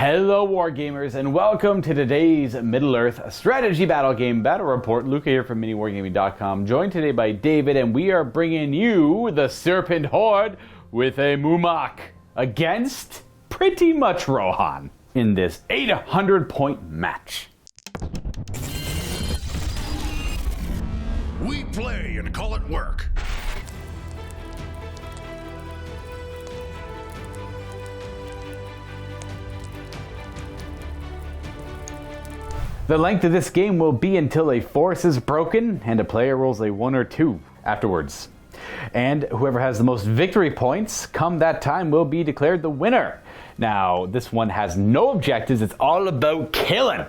Hello Wargamers and welcome to today's Middle-earth strategy battle game battle report. Luka here from miniwargaming.com, joined today by David, and we are bringing you the Serpent Horde with a Mûmak against pretty much Rohan in this 800-point match. We play and call it work. The length of this game will be until a force is broken and a player rolls a 1 or 2 afterwards. And whoever has the most victory points come that time will be declared the winner. Now, this one has no objectives, it's all about killing.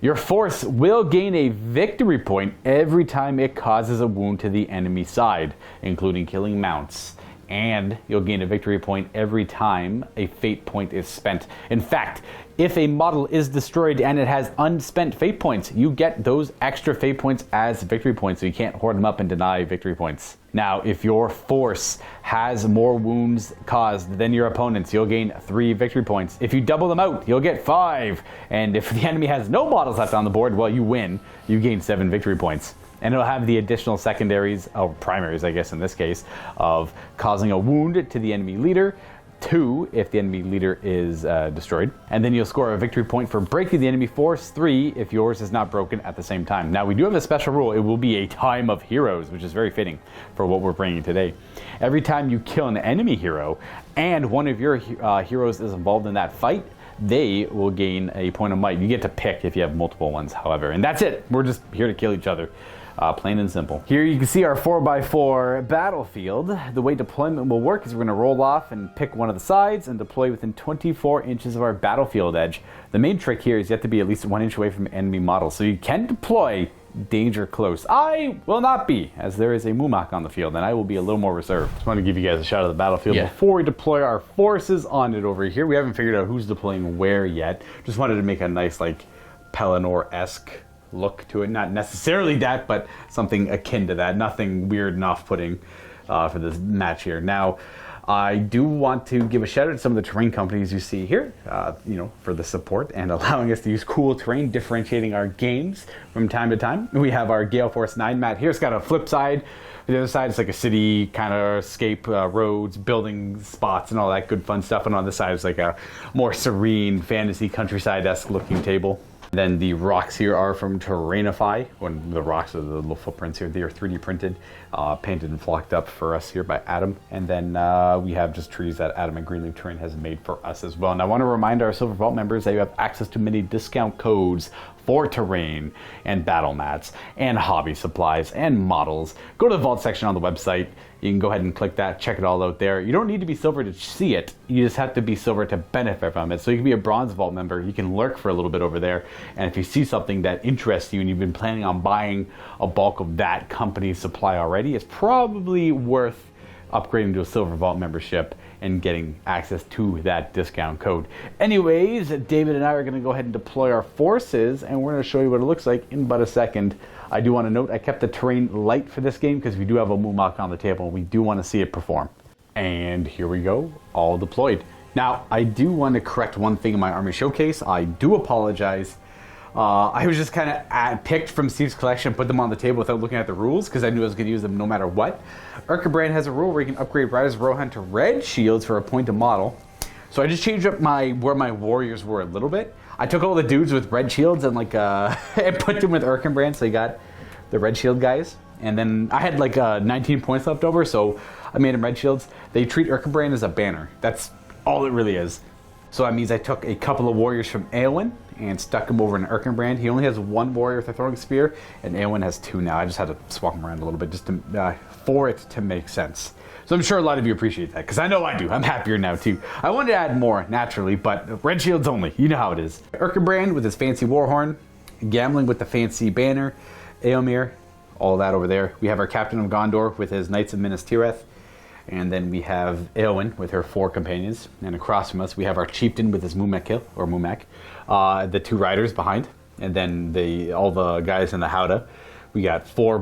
Your force will gain a victory point every time it causes a wound to the enemy side, including killing mounts. And you'll gain a victory point every time a fate point is spent. In fact, if a model is destroyed and it has unspent fate points, you get those extra fate points as victory points, so you can't hoard them up and deny victory points. Now, if your force has more wounds caused than your opponents, you'll gain 3 victory points. If you double them out, you'll get 5. And if the enemy has no models left on the board, well, you win. You gain 7 victory points. And it'll have the additional secondaries, or primaries, I guess in this case, of causing a wound to the enemy leader, 2 if the enemy leader is destroyed, and then you'll score a victory point for breaking the enemy force, 3 if yours is not broken at the same time. Now, we do have a special rule. It will be a time of heroes, which is very fitting for what we're bringing today. Every time you kill an enemy hero and one of your heroes is involved in that fight, they will gain a point of might. You get to pick if you have multiple ones, however, and that's it. We're just here to kill each other. Plain and simple. Here you can see our 4x4 battlefield. The way deployment will work is we're going to roll off and pick one of the sides and deploy within 24 inches of our battlefield edge. The main trick here is you have to be at least 1 inch away from enemy models, so you can deploy danger close. I will not be, as there is a Mûmak on the field, and I will be a little more reserved. Just want to give you guys a shot of the battlefield before we deploy our forces on it over here. We haven't figured out who's deploying where yet. Just wanted to make a nice, like, Pelennor-esque look to it. Not necessarily that, but something akin to that. Nothing weird and off-putting for this match here. Now, I do want to give a shout out to some of the terrain companies you see here, for the support and allowing us to use cool terrain, differentiating our games from time to time. We have our Gale Force 9 mat here. It's got a flip side. The other side is like a city kind of escape, roads, building spots, and all that good fun stuff. And on this side is like a more serene fantasy countryside-esque looking table. Then the rocks here are from Terrainify. When the rocks are the little footprints here, they are 3D printed, painted and flocked up for us here by Adam. And then we have just trees that Adam and Greenleaf Terrain has made for us as well. And I want to remind our Silver Vault members that you have access to many discount codes for terrain and battle mats and hobby supplies and models. Go to the vault section on the website. You can go ahead and click that, check it all out there. You don't need to be silver to see it. You just have to be silver to benefit from it. So you can be a bronze vault member. You can lurk for a little bit over there. And if you see something that interests you and you've been planning on buying a bulk of that company's supply already, it's probably worth upgrading to a Silver Vault membership and getting access to that discount code. Anyways, David and I are going to go ahead and deploy our forces, and we're going to show you what it looks like in about a second. I do want to note I kept the terrain light for this game because we do have a Mûmak on the table and we do want to see it perform. And here we go, all deployed. Now, I do want to correct one thing in my army showcase. I do apologize. I was just kind of picked from Steve's collection and put them on the table without looking at the rules because I knew I was going to use them no matter what. Erkenbrand has a rule where you can upgrade Riders of Rohan to red shields for a point of model. So I just changed up where my warriors were a little bit. I took all the dudes with red shields and and put them with Erkenbrand, so you got the red shield guys. And then I had 19 points left over, so I made them red shields. They treat Erkenbrand as a banner. That's all it really is. So that means I took a couple of warriors from Ailed and stuck him over in Erkenbrand. He only has 1 warrior with a throwing spear, and Ailed has 2 now. I just had to swap him around a little bit just to, for it to make sense. So I'm sure a lot of you appreciate that, because I know I do. I'm happier now too. I wanted to add more, naturally, but red shields only. You know how it is. Erkenbrand with his fancy warhorn, Gambling with the fancy banner, Eomer, all that over there. We have our Captain of Gondor with his Knights of Minas Tirith. And then we have Eowyn with her 4 companions. And across from us, we have our Chieftain with his Mûmak, the 2 riders behind. And then all the guys in the Howdah. We got 4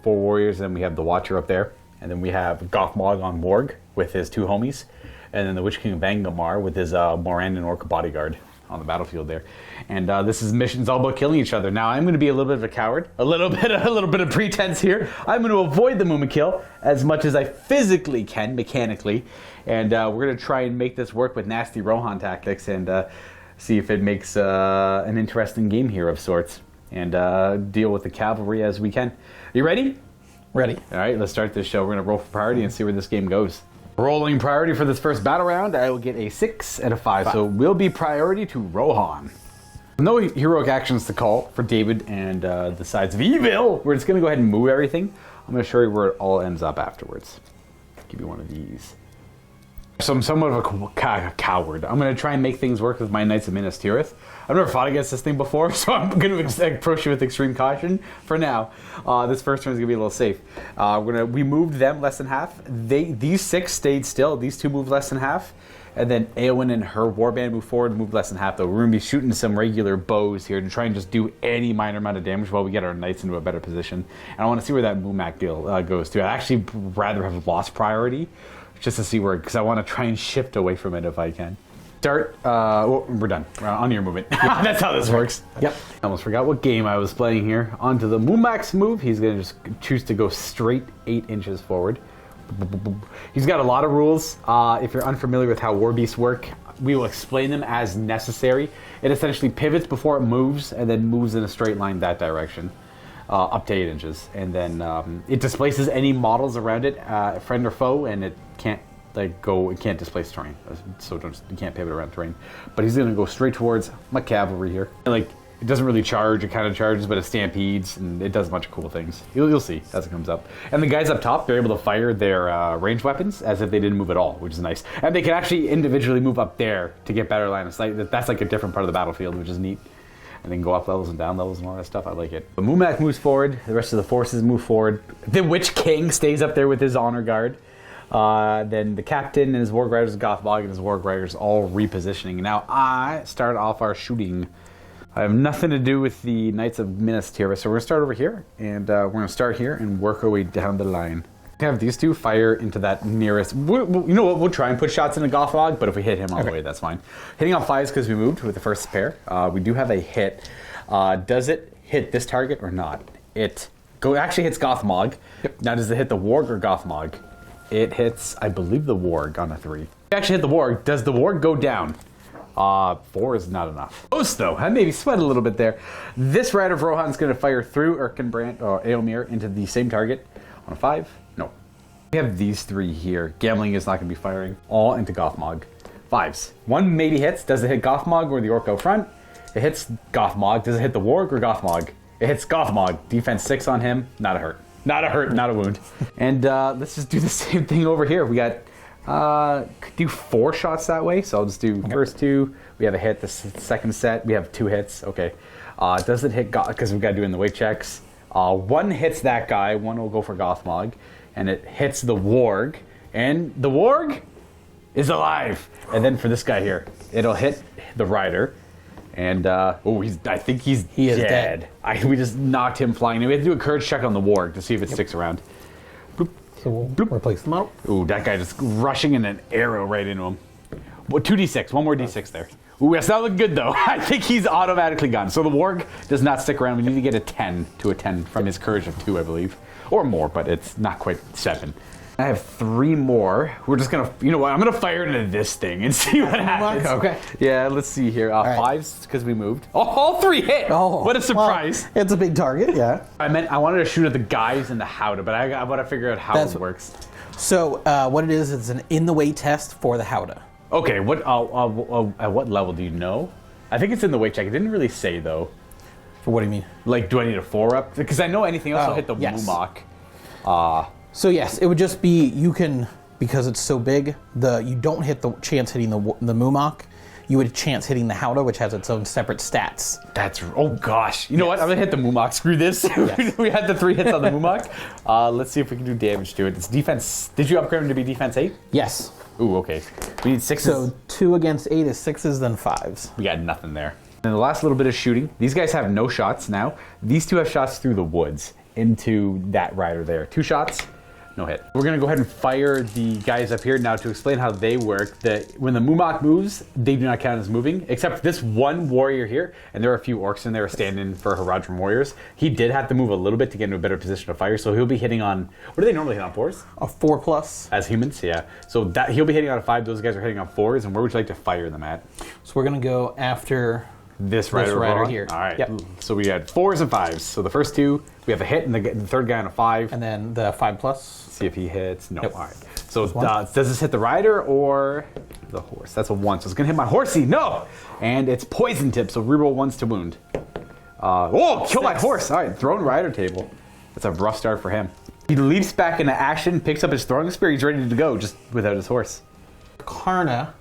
warriors, and we have the Watcher up there. And then we have Gothmog on Morg with his 2 homies. And then the Witch King of Vangamar with his Morandan Orc bodyguard. on the battlefield there. And this is missions all about killing each other. Now I'm going to be a little bit of a coward, a little bit of pretense here. I'm going to avoid the Mûmak kill as much as I physically can, mechanically, and we're going to try and make this work with nasty Rohan tactics and see if it makes an interesting game here of sorts, and deal with the cavalry as we can. You ready? Ready. All right, let's start this show. We're going to roll for priority and see where this game goes. Rolling priority for this first battle round, I will get a 6 and a 5. So we'll be priority to Rohan. No heroic actions to call for David and the sides of evil. We're just going to go ahead and move everything. I'm going to show you where it all ends up afterwards. Give you one of these. So I'm somewhat of a coward. I'm going to try and make things work with my Knights of Minas Tirith. I've never fought against this thing before, so I'm going to approach it with extreme caution for now. This first turn is going to be a little safe. We moved them less than half. These 6 stayed still. These 2 moved less than half. And then Eowyn and her warband moved forward, moved less than half, though. We're going to be shooting some regular bows here to try and just do any minor amount of damage while we get our knights into a better position. And I want to see where that Mûmak deal goes to. I'd actually rather have lost priority just to see where, because I want to try and shift away from it if I can. Start, we're done. We're on your movement. That's how this works. Yep. I almost forgot what game I was playing here. Onto the Mûmak's move. He's going to just choose to go straight 8 inches forward. He's got a lot of rules. If you're unfamiliar with how war beasts work, we will explain them as necessary. It essentially pivots before it moves and then moves in a straight line that direction, up to 8 inches. And then it displaces any models around it, friend or foe, and it can't it can't displace terrain. So you can't pivot around terrain. But he's going to go straight towards my cavalry here. It doesn't really charge, it kind of charges, but it stampedes, and it does a bunch of cool things. You'll see as it comes up. And the guys up top, they're able to fire their ranged weapons as if they didn't move at all, which is nice. And they can actually individually move up there to get better line of sight. That's like a different part of the battlefield, which is neat. And then go up levels and down levels and all that stuff. I like it. The Mûmak moves forward, the rest of the forces move forward. The Witch King stays up there with his honor guard. Then the captain and his warg riders, Gothmog and his warg riders, all repositioning. Now I start off our shooting. I have nothing to do with the Knights of Minas Tirith, so we're going to start over here, and we're going to start here and work our way down the line. We have these 2 fire into that nearest... you know what, we'll try and put shots into Gothmog, but if we hit him all the way, that's fine. Hitting on 5s because we moved with the first pair. We do have a hit. Does it hit this target or not? It actually hits Gothmog. Yep. Now, does it hit the warg or Gothmog? It hits, I believe, the warg on a 3. It actually hit the warg. Does the warg go down? 4 is not enough. Close though. I maybe sweat a little bit there. This Rider of Rohan is going to fire through Erkenbrand or Eomer into the same target on a 5. No. We have these 3 here. Gambling is not going to be firing. All into Gothmog. 5s. 1 maybe hits. Does it hit Gothmog or the orc out front? It hits Gothmog. Does it hit the warg or Gothmog? It hits Gothmog. Defense 6 on him. Not a hurt. Not a hurt. Not a wound. And let's just do the same thing over here. We got... could do 4 shots that way, so I'll just do first 2. We have a hit. The second set, we have 2 hits. Okay. Does it hit because we've got to do it in the weight checks. 1 hits that guy. 1 will go for Gothmog, and it hits the warg, and the warg is alive. And then for this guy here, it'll hit the rider, and I think he is dead. We just knocked him flying. We have to do a courage check on the warg to see if it sticks around. So we'll replace them out. Ooh, that guy just rushing in an arrow right into him. Well, 2d6, 1 more d6 there. Ooh, that's not looking good though. I think he's automatically gone. So the warg does not stick around. We need to get a 10 from his courage of 2, I believe. Or more, but it's not quite 7. I have 3 more. We're just gonna, you know what? I'm gonna fire into this thing and see what happens. Okay. Yeah, let's see here. 5s because we moved. Oh, all 3 hit. Oh, what a surprise! Well, it's a big target. Yeah. I wanted to shoot at the guys in the Howdah, but I want to figure out how it works. So what it is, it's an in the way test for the Howdah. Okay. What? At what level do you know? I think it's in the weight check. It didn't really say though. For what do you mean? Like, do I need a 4 up? Because I know anything else will hit the Mûmak. So yes, it would just be, you can, because it's so big, you don't hit the chance hitting the Mûmak. You would chance hitting the Howdah, which has its own separate stats. Oh gosh. You know what? I'm gonna hit the Mûmak. Screw this. Yes. We had the 3 hits on the Mûmak. Let's see if we can do damage to it. It's defense. Did you upgrade him to be defense 8? Yes. Ooh, okay. We need 6s. So 2 against 8 is 6s, then 5s. We got nothing there. And the last little bit of shooting. These guys have no shots now. These 2 have shots through the woods into that rider there. 2 shots. No hit. We're gonna go ahead and fire the guys up here now to explain how they work. When the Mûmak moves, they do not count as moving, except this one warrior here, and there are a few orcs in there standing for Haradrim warriors. He did have to move a little bit to get into a better position to fire, so he'll be hitting on, what do they normally hit on, 4s? A 4+. As humans, yeah. So that he'll be hitting on a 5, those guys are hitting on 4s, and where would you like to fire them at? So we're gonna go after this rider here. All right. Yep. So we had 4s and 5s. So the first 2, we have a hit, and the third guy on a 5. And then the 5+. See if he hits. No. Yep. All right. So does this hit the rider or the horse? That's a 1. So it's gonna hit my horsey. No. And it's poison tip. So reroll 1s to wound. Kill my horse. All right. Throne rider table. That's a rough start for him. He leaps back into action, picks up his throwing spear. He's ready to go, just without his horse. Karna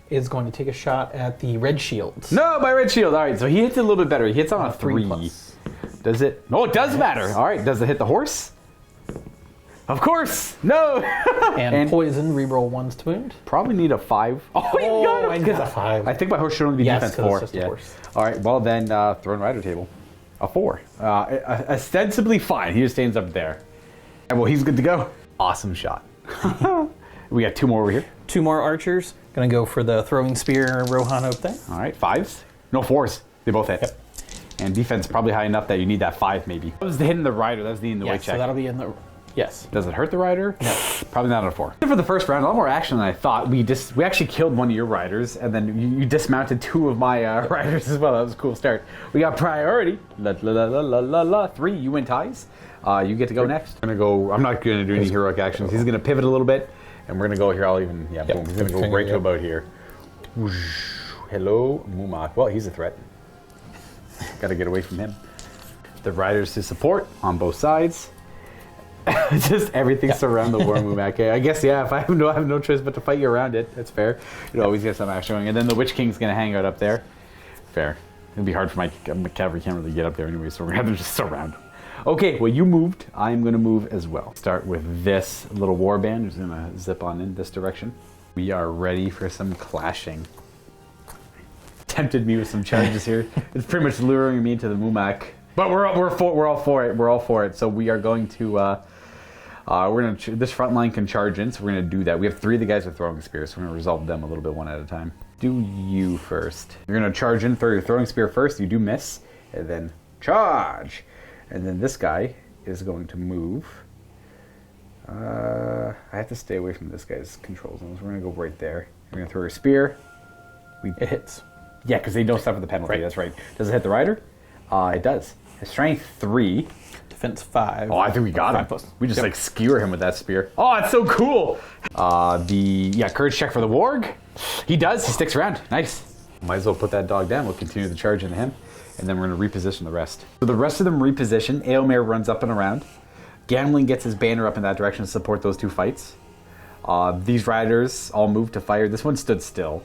is going to take a shot at the red shields. No, my red shield. All right, so he hits it a little bit better. He hits on a 3. 3+. Does it? Oh, it does matter. All right, does it hit the horse? Of course. No. And poison, reroll 1s to wound. Probably need a 5. Oh, you got it. I got a 5. I think my horse should only be defense 4. It's just a horse. All right, well then, throne rider table. A 4. Ostensibly fine. He just stands up there. And well, he's good to go. Awesome shot. We got 2 more over here. 2 more archers. Gonna go for the throwing spear Rohan up there. All right, 5s. No, 4s. They both hit. Yep. And defense probably high enough that you need that 5 maybe. That was the hit in the rider. That was the in the white check. So that'll be in the... Yes. Does it hurt the rider? No. Probably not on a 4. For the first round, a lot more action than I thought. We actually killed one of your riders, and then you dismounted 2 of my riders as well. That was a cool start. We got priority. 3, you win ties. You get to go next. I'm not gonna do any heroic actions. He's gonna pivot a little bit, and we're gonna go here. Boom. He's gonna go right to about here. Hello, Mûmak. Well, he's a threat. Gotta get away from him. The riders to support on both sides. Just everything surround the War Mûmak. I guess, yeah, if I have no choice but to fight you around it, that's fair. You always get some action going. And then the Witch King's going to hang out up there. Fair. It'd be hard for my cavalry can't really get up there anyway, so we're going to have to just surround. Okay, well, you moved. I'm going to move as well. Start with this little warband who's going to zip on in this direction. We are ready for some clashing. Tempted me with some charges here. It's pretty much luring me into the Mûmak. But we're all for it. We're all for it. So we are going to this front line can charge in, so we're gonna do that. We have 3 of the guys with throwing spears, so we're gonna resolve them a little bit one at a time. Do you first. You're gonna charge in for your throwing spear first. You do miss, and then charge. And then this guy is going to move. I have to stay away from this guy's control zones. We're gonna go right there. We're gonna throw your spear. It hits. Yeah, because they don't suffer the penalty. Right. That's right. Does it hit the rider? It does. Strength 3. Defense 5. Oh, I think we got him. 5+. We just skewer him with that spear. Oh, it's so cool. Courage check for the warg. He does. He sticks around. Nice. Might as well put that dog down. We'll continue the charge into him, and then we're going to reposition the rest. So the rest of them reposition. Eomer runs up and around. Gamling gets his banner up in that direction to support those 2 fights. These riders all move to fire. This one stood still.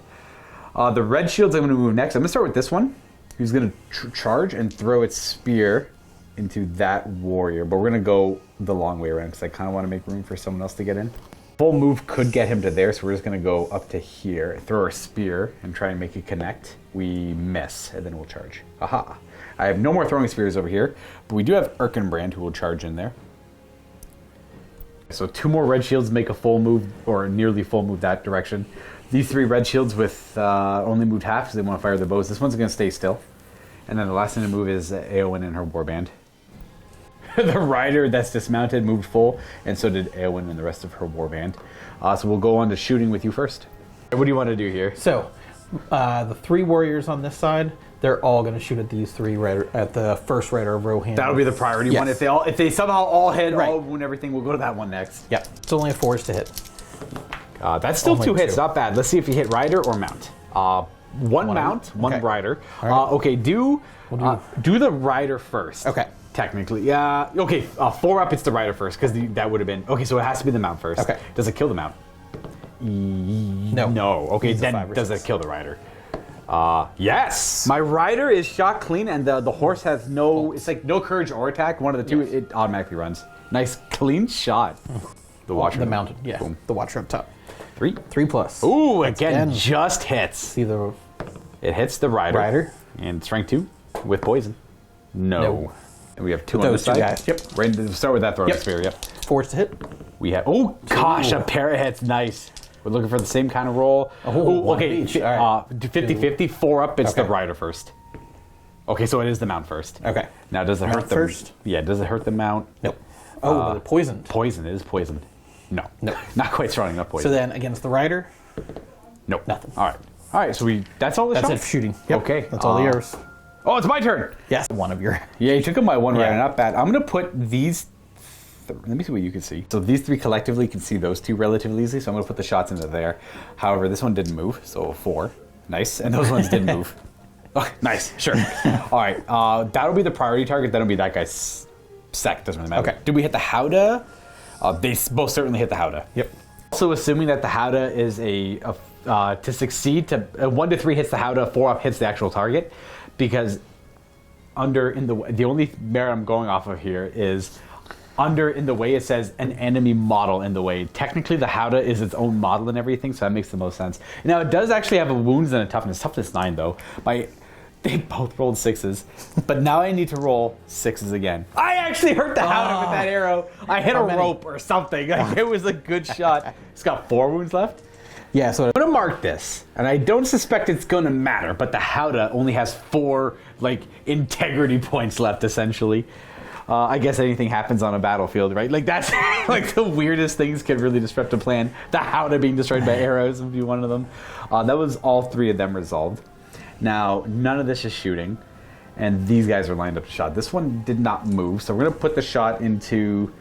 The red shields I'm going to move next. I'm going to start with this one. Who's going to charge and throw its spear into that warrior. But we're going to go the long way around because I kind of want to make room for someone else to get in. Full move could get him to there, so we're just going to go up to here, throw our spear, and try and make it connect. We miss, and then we'll charge. Aha! I have no more throwing spears over here, but we do have Erkenbrand who will charge in there. So 2 more red shields make a full move, or nearly full move that direction. These 3 red shields with only moved half because they want to fire their bows. This one's going to stay still. And then the last thing to move is Eowyn and her warband. The rider that's dismounted moved full, and so did Eowyn and the rest of her warband. So we'll go on to shooting with you first. What do you want to do here? So, the 3 warriors on this side, they're all going to shoot at these 3 at the first rider of Rohan. That'll be the priority one. If they somehow all hit, all wound everything, we'll go to that one next. Yep. It's only a 4s to hit. That's still only 2 hits, not bad. Let's see if you hit rider or mount. One mount, one rider. Right. Okay, do the rider first. Okay. Technically, yeah. Okay, 4 up, it's the rider first because that would have been okay. So it has to be the mount first. Okay. Does it kill the mount? No. No. Okay, then does it kill the rider? Yes. My rider is shot clean, and the horse has no. It's like no courage or attack. One of the 2, it automatically runs. Nice, clean shot. The watcher. The mounted. Yeah. Boom. The watcher up top. 3. 3+. Ooh, again, just hits. See the. It hits the rider. And strength 2 with poison. No. And we have two With on the those two side. guys, yep. Right, we'll start with that throwing spear, yep. Force to hit. We have, oh gosh, a pair of hits, nice. We're looking for the same kind of roll. Oh, okay, each. All right. 50-50, 4 up, it's the Okay. rider first. Okay, so it is the mount first. Okay. Now, does it hurt Mount the first? Yeah, does it hurt the mount? Nope. Oh, the poisoned. Poison, it is poison. No. No. Not quite strong enough poison. So then against the rider, nope. nothing. All right, so that's all the that's shots? it for shooting. Yep. Okay. That's all the arrows. Oh, it's my turn. Yes. One of your. Yeah, you took him by one rider, Yeah. not bad. I'm going to put these... Let me see what you can see. So these 3 collectively can see those 2 relatively easily, so I'm going to put the shots into there. However, this one didn't move, so 4. Nice. And those ones did move. Okay, nice. Sure. All right. That'll be the priority target. That'll be that guy's sec. Doesn't really matter. Okay. Did we hit the Howdah? They both certainly hit the Howdah. Yep. Also, assuming that the Howdah is to succeed, 1 to 3 hits the Howdah, 4 up hits the actual target, because the only merit I'm going off of here is in the way it says an enemy model in the way. Technically, the Howdah is its own model and everything, so that makes the most sense. Now, it does actually have a wounds and a toughness 9 though. They both rolled 6s, but now I need to roll 6s again. I actually hurt the Howdah with that arrow. I hit a rope or something. Like, it was a good shot. It's got 4 wounds left. Yeah, so I'm gonna mark this, and I don't suspect it's gonna matter, but the Howdah only has 4 integrity points left, essentially. I guess anything happens on a battlefield, right? Like, that's like the weirdest things can really disrupt a plan. The Howdah being destroyed by arrows would be one of them. That was all 3 of them resolved. Now, none of this is shooting, and these guys are lined up to shot. This one did not move, so we're gonna put the shot into...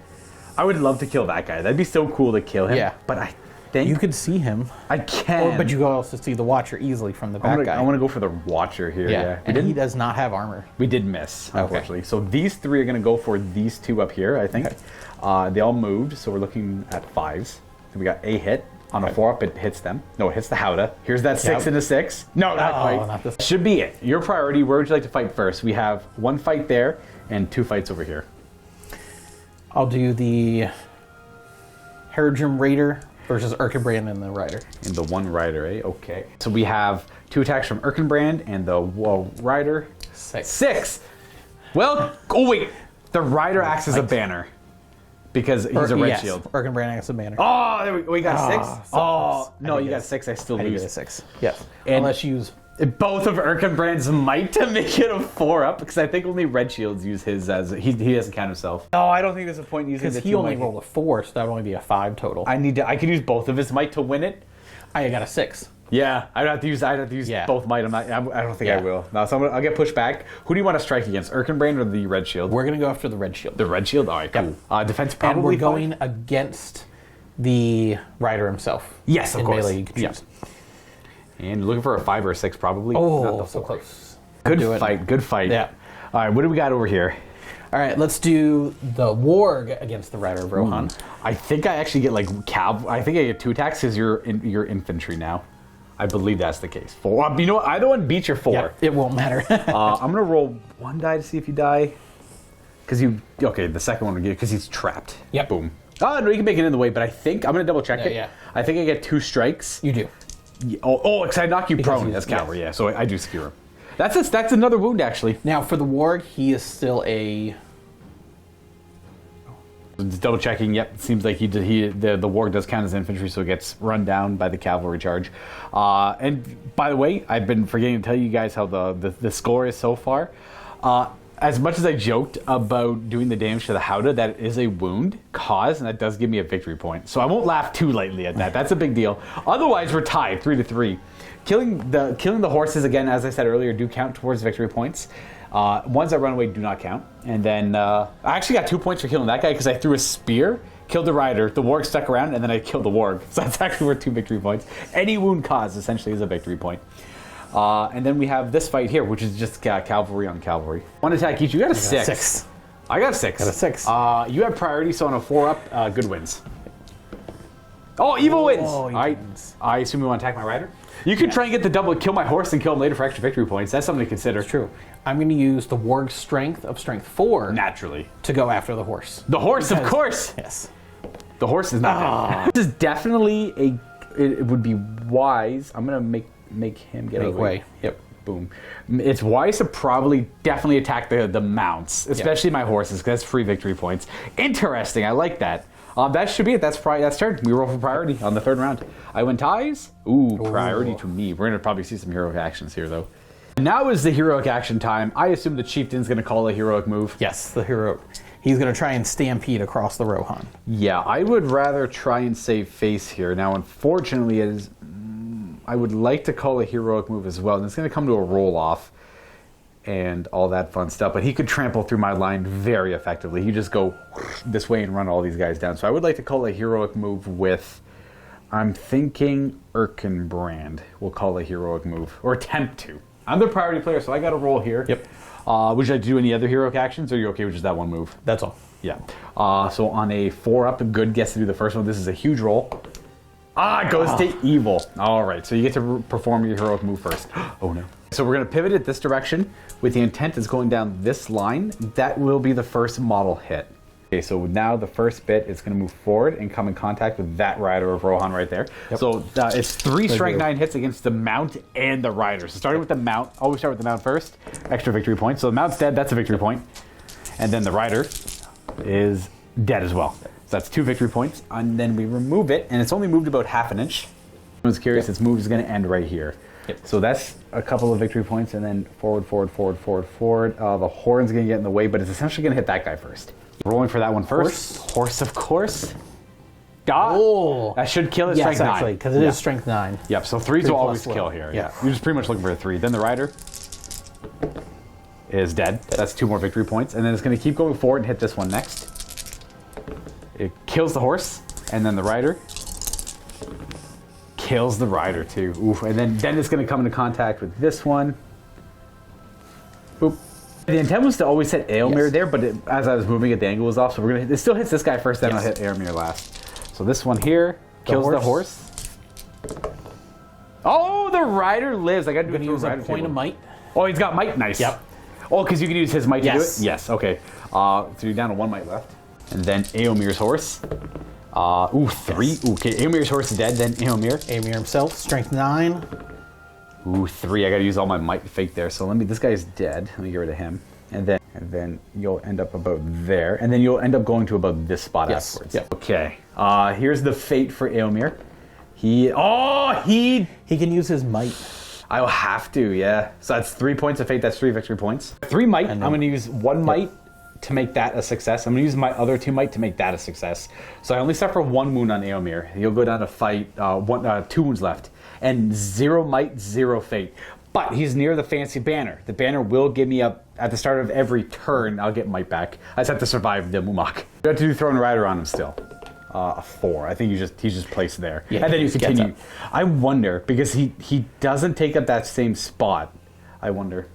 I would love to kill that guy. That'd be so cool to kill him. Yeah. But I think... you could see him. I can. But you can also see the Watcher easily from the back guy. I want to go for the Watcher here. Yeah. And he does not have armor. We did miss, unfortunately. So these 3 are going to go for these 2 up here, I think. Okay. They all moved, so we're looking at 5s. So we got a hit. On a 4 up, it hits them. No, it hits the Howdah. Here's that 6 and a 6. No, not quite. Not this. Should be it. Your priority, where would you like to fight first? We have 1 fight there and 2 fights over here. I'll do the Haradrim Raider versus Erkenbrand and the Rider. And the 1 rider, eh? Okay. So we have 2 attacks from Erkenbrand and the rider. 6. Well, oh wait. The rider acts as a banner. Because he's a red shield. Erkenbrand acts as a banner. Oh, there we got 6? Oh, no, you got 6. I still I did lose. get a 6. Yes. And unless you use... both of Erkenbrand's might to make it a 4 up, because I think only red shields use his as... He doesn't count himself. No, I don't think there's a point using the 2 Because he only might. rolled a 4, so that would only be a 5 total. I could use both of his might to win it. I got a 6. Yeah, I'd have to use both might. I don't think I will. No, so I'll get pushed back. Who do you want to strike against, Erkenbrand or the red shield? We're going to go after the red shield. The red shield? All right, cool. Defense probably and we're 5? going against the rider himself. Yes, of course. Melee, you can choose. And looking for a 5 or a 6 probably. Oh, Not the so 4. close. Good fight. Yeah. All right, what do we got over here? All right, let's do the Warg against the Rider of Rohan. I think I actually get I think I get 2 attacks because you're infantry now. I believe that's the case. 4. You know what? Either one beats your 4. Yep, it won't matter. I'm gonna roll 1 die to see if you die. The second one will get because he's trapped. Yep. Boom. Oh no, you can make it in the way, but I think I'm gonna double check it. Yeah. I think I get 2 strikes. You do. Because I knock you prone as cavalry. Yeah, so I do skewer him. That's another wound actually. Now for the Warg, he is still a... Just double checking. Yep, it seems like the warg does count as infantry, so it gets run down by the cavalry charge. And by the way, I've been forgetting to tell you guys how the score is so far. As much as I joked about doing the damage to the Howdah, that is a wound cause, and that does give me a victory point. So I won't laugh too lightly at that. That's a big deal. Otherwise, we're tied 3-3. Killing the horses again, as I said earlier, do count towards victory points. Ones that run away do not count. And then I actually got 2 points for killing that guy because I threw a spear, killed the rider, the warg stuck around, and then I killed the warg. So that's actually worth 2 victory points. Any wound caused essentially is a victory point. And then we have this fight here, which is just cavalry on cavalry. 1 attack each. You got a 6. I got a 6. Got a 6. You have priority, so on a 4 up, good wins. Oh, evil wins! All right. I assume you want to attack my rider? You could try and get the double, kill my horse, and kill him later for extra victory points. That's something to consider. It's true. I'm going to use the Warg's strength of strength 4 naturally to go after the horse. The horse, of course. Yes. The horse is not dead. This is definitely it would be wise. I'm going to make him get away. Yep. Boom. It's wise to probably definitely attack the mounts, especially my horses, because that's free victory points. Interesting. I like that. That should be it. That's turn. We roll for priority on the third round. I win ties. Ooh, priority to me. We're going to probably see some heroic actions here, though. Now is the heroic action time. I assume the chieftain's going to call a heroic move. Yes, the hero. He's going to try and stampede across the Rohan. Yeah, I would rather try and save face here. Now, unfortunately, I would like to call a heroic move as well. And it's going to come to a roll-off and all that fun stuff. But he could trample through my line very effectively. He just go this way and run all these guys down. So I would like to call a heroic move with, I'm thinking Erkenbrand will call a heroic move, or attempt to. I'm the priority player, so I got to roll here. Yep. Would you like to do any other heroic actions, or are you okay with just that one move? That's all. Yeah. So on a 4-up, good guess to do the first one. This is a huge roll. It goes to evil. All right, so you get to perform your heroic move first. Oh, no. So we're going to pivot it this direction with the intent is going down this line. That will be the first model hit. Okay, so now the first bit is going to move forward and come in contact with that rider of Rohan right there. Yep. So it's 3 strength 9 hits against the mount and the rider. So starting with the mount, always start with the mount first. Extra victory point. So the mount's dead, that's a victory point. And then the rider is dead as well. So that's 2 victory points. And then we remove it, and it's only moved about half an inch. I was curious, its move is going to end right here. Yep. So that's a couple of victory points, and then forward. The horn's going to get in the way, but it's essentially going to hit that guy first. Rolling for that one first. Horse, of course. God. That should kill his strength 9. Yes, actually, because it is strength 9. Yep, so 3s will always kill here. Yeah. You're just pretty much looking for a 3. Then the rider is dead. That's 2 more victory points. And then it's going to keep going forward and hit this one next. It kills the horse, and then the rider kills the rider too. Oof. And then it's going to come into contact with this one. Boop. The intent was to always hit Eomer there, but as I was moving it, the angle was off. So it still hits this guy first, then I'll hit Eomer last. So this one here kills the horse. Oh, the rider lives. I got to do it use a point of might. Oh, he's got might. Nice. Yep. Oh, because you can use his might to do it? Yes. Okay. So you're down to 1 might left. And then Eomer's horse. 3. Yes. Okay, Eomer's horse is dead, then Eomer. Eomer himself, strength 9. 3. I gotta use all my might to fake there. So this guy's dead. Let me get rid of him. And then you'll end up about there. And then you'll end up going to about this spot afterwards. Yep. Okay. Here's the fate for Eomer. He can use his might. I'll have to, yeah. So that's 3 points of fate, that's 3 victory points. 3 might, I'm gonna use 1 might to make that a success. I'm gonna use my other 2 might to make that a success. So I only suffer 1 wound on Eomer. He'll go down to fight 2 wounds left. And 0 might, 0 fate. But he's near the fancy banner. The banner will give me up at the start of every turn. I'll get might back. I just have to survive the Mûmak. You have to do Throne Rider on him still. A 4. I think he's just placed there. Yeah, and then you continue. I wonder, because he doesn't take up that same spot. I wonder.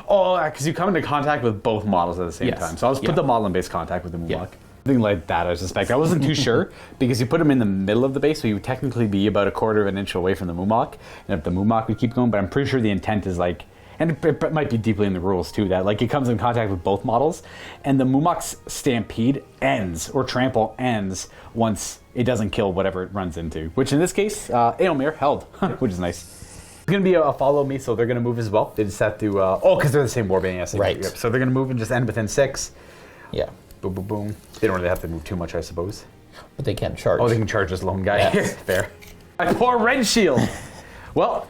Oh, because you come into contact with both models at the same time. So I'll just put the model in base contact with the Mûmak. Yeah. Something like that, I suspect. I wasn't too sure, because you put him in the middle of the base, so you would technically be about 1/4 of an inch away from the Mûmak. And if the Mûmak would keep going, but I'm pretty sure the intent is like, and it might be deeply in the rules too, that like it comes in contact with both models, and the Mûmak's stampede ends, or trample ends, once it doesn't kill whatever it runs into. Which in this case, Eomer held, which is nice. It's going to be a follow me, so they're going to move as well. They just have to, because they're the same warband, yes. Right. So they're going to move and just end within 6. Yeah. Boom, boom, boom. They don't really have to move too much, I suppose. But they can't charge. Oh, they can charge this lone guy. Yes. Fair. My poor red shield. Well,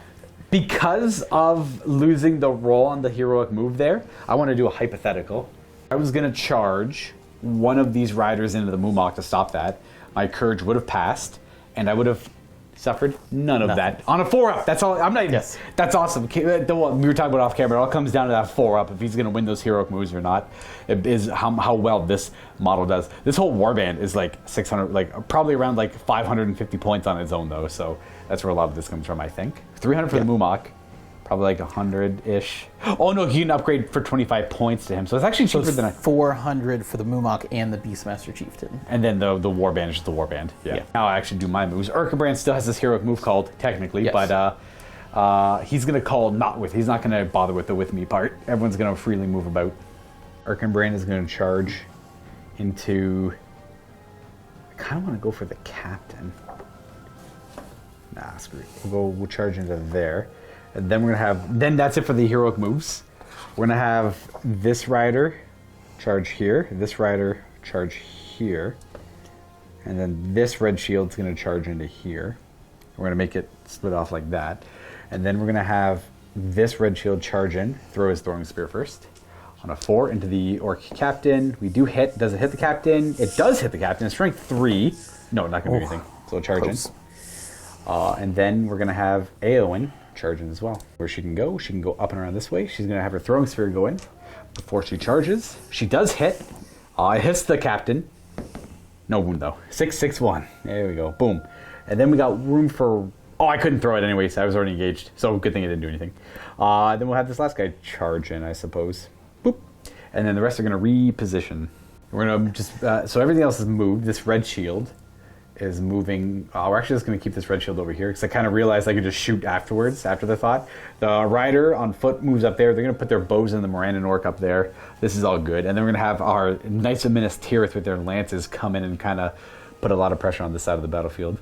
because of losing the roll on the heroic move there, I want to do a hypothetical. I was going to charge one of these riders into the Mûmak to stop that. My courage would have passed, and I would have suffered none of that. On a 4-up, that's all. I'm not even, that's awesome. We were talking about off camera. It all comes down to that 4-up, if he's going to win those heroic moves or not. It is how well this model does. This whole warband is like 600, like probably around like 550 points on its own though. So that's where a lot of this comes from, I think. 300 for the Mûmak. Probably like 100-ish. Oh no, you can upgrade for 25 points to him. So it's actually cheaper than 400 for the Mûmak and the Beastmaster Chieftain. And then the warband is just the warband. Yeah. Now I actually do my moves. Erkenbrand still has this heroic move called, technically, but he's going to call he's not going to bother with the with me part. Everyone's going to freely move about. Erkenbrand is going to charge into, I kind of want to go for the captain. Nah, screw it. We'll charge into there. And then we're gonna have. Then that's it for the heroic moves. We're gonna have this rider charge here. This rider charge here. And then this red shield's gonna charge into here. We're gonna make it split off like that. And then we're gonna have this red shield charge in, throw his throwing spear first. On a 4 into the orc captain. We do hit. Does it hit the captain? It does hit the captain. It's strength 3. No, not gonna do anything. So charge in. And then we're gonna have Eowyn charge in as well. Where she can go up and around this way. She's gonna have her throwing spear go in before she charges. She does hit. It hits the captain. No wound though. 661. There we go. Boom. And then we got room for. Oh, I couldn't throw it anyways. I was already engaged. So good thing it didn't do anything. Then we'll have this last guy charge in, I suppose. Boop. And then the rest are going to reposition. We're going to just... so everything else is moved. This red shield is moving... we're actually just going to keep this red shield over here because I kind of realized I could just shoot afterwards, after the thought. The rider on foot moves up there. They're going to put their bows in the Morannon orc up there. This is all good. And then we're going to have our Knights of Minas Tirith with their lances come in and kind of put a lot of pressure on this side of the battlefield.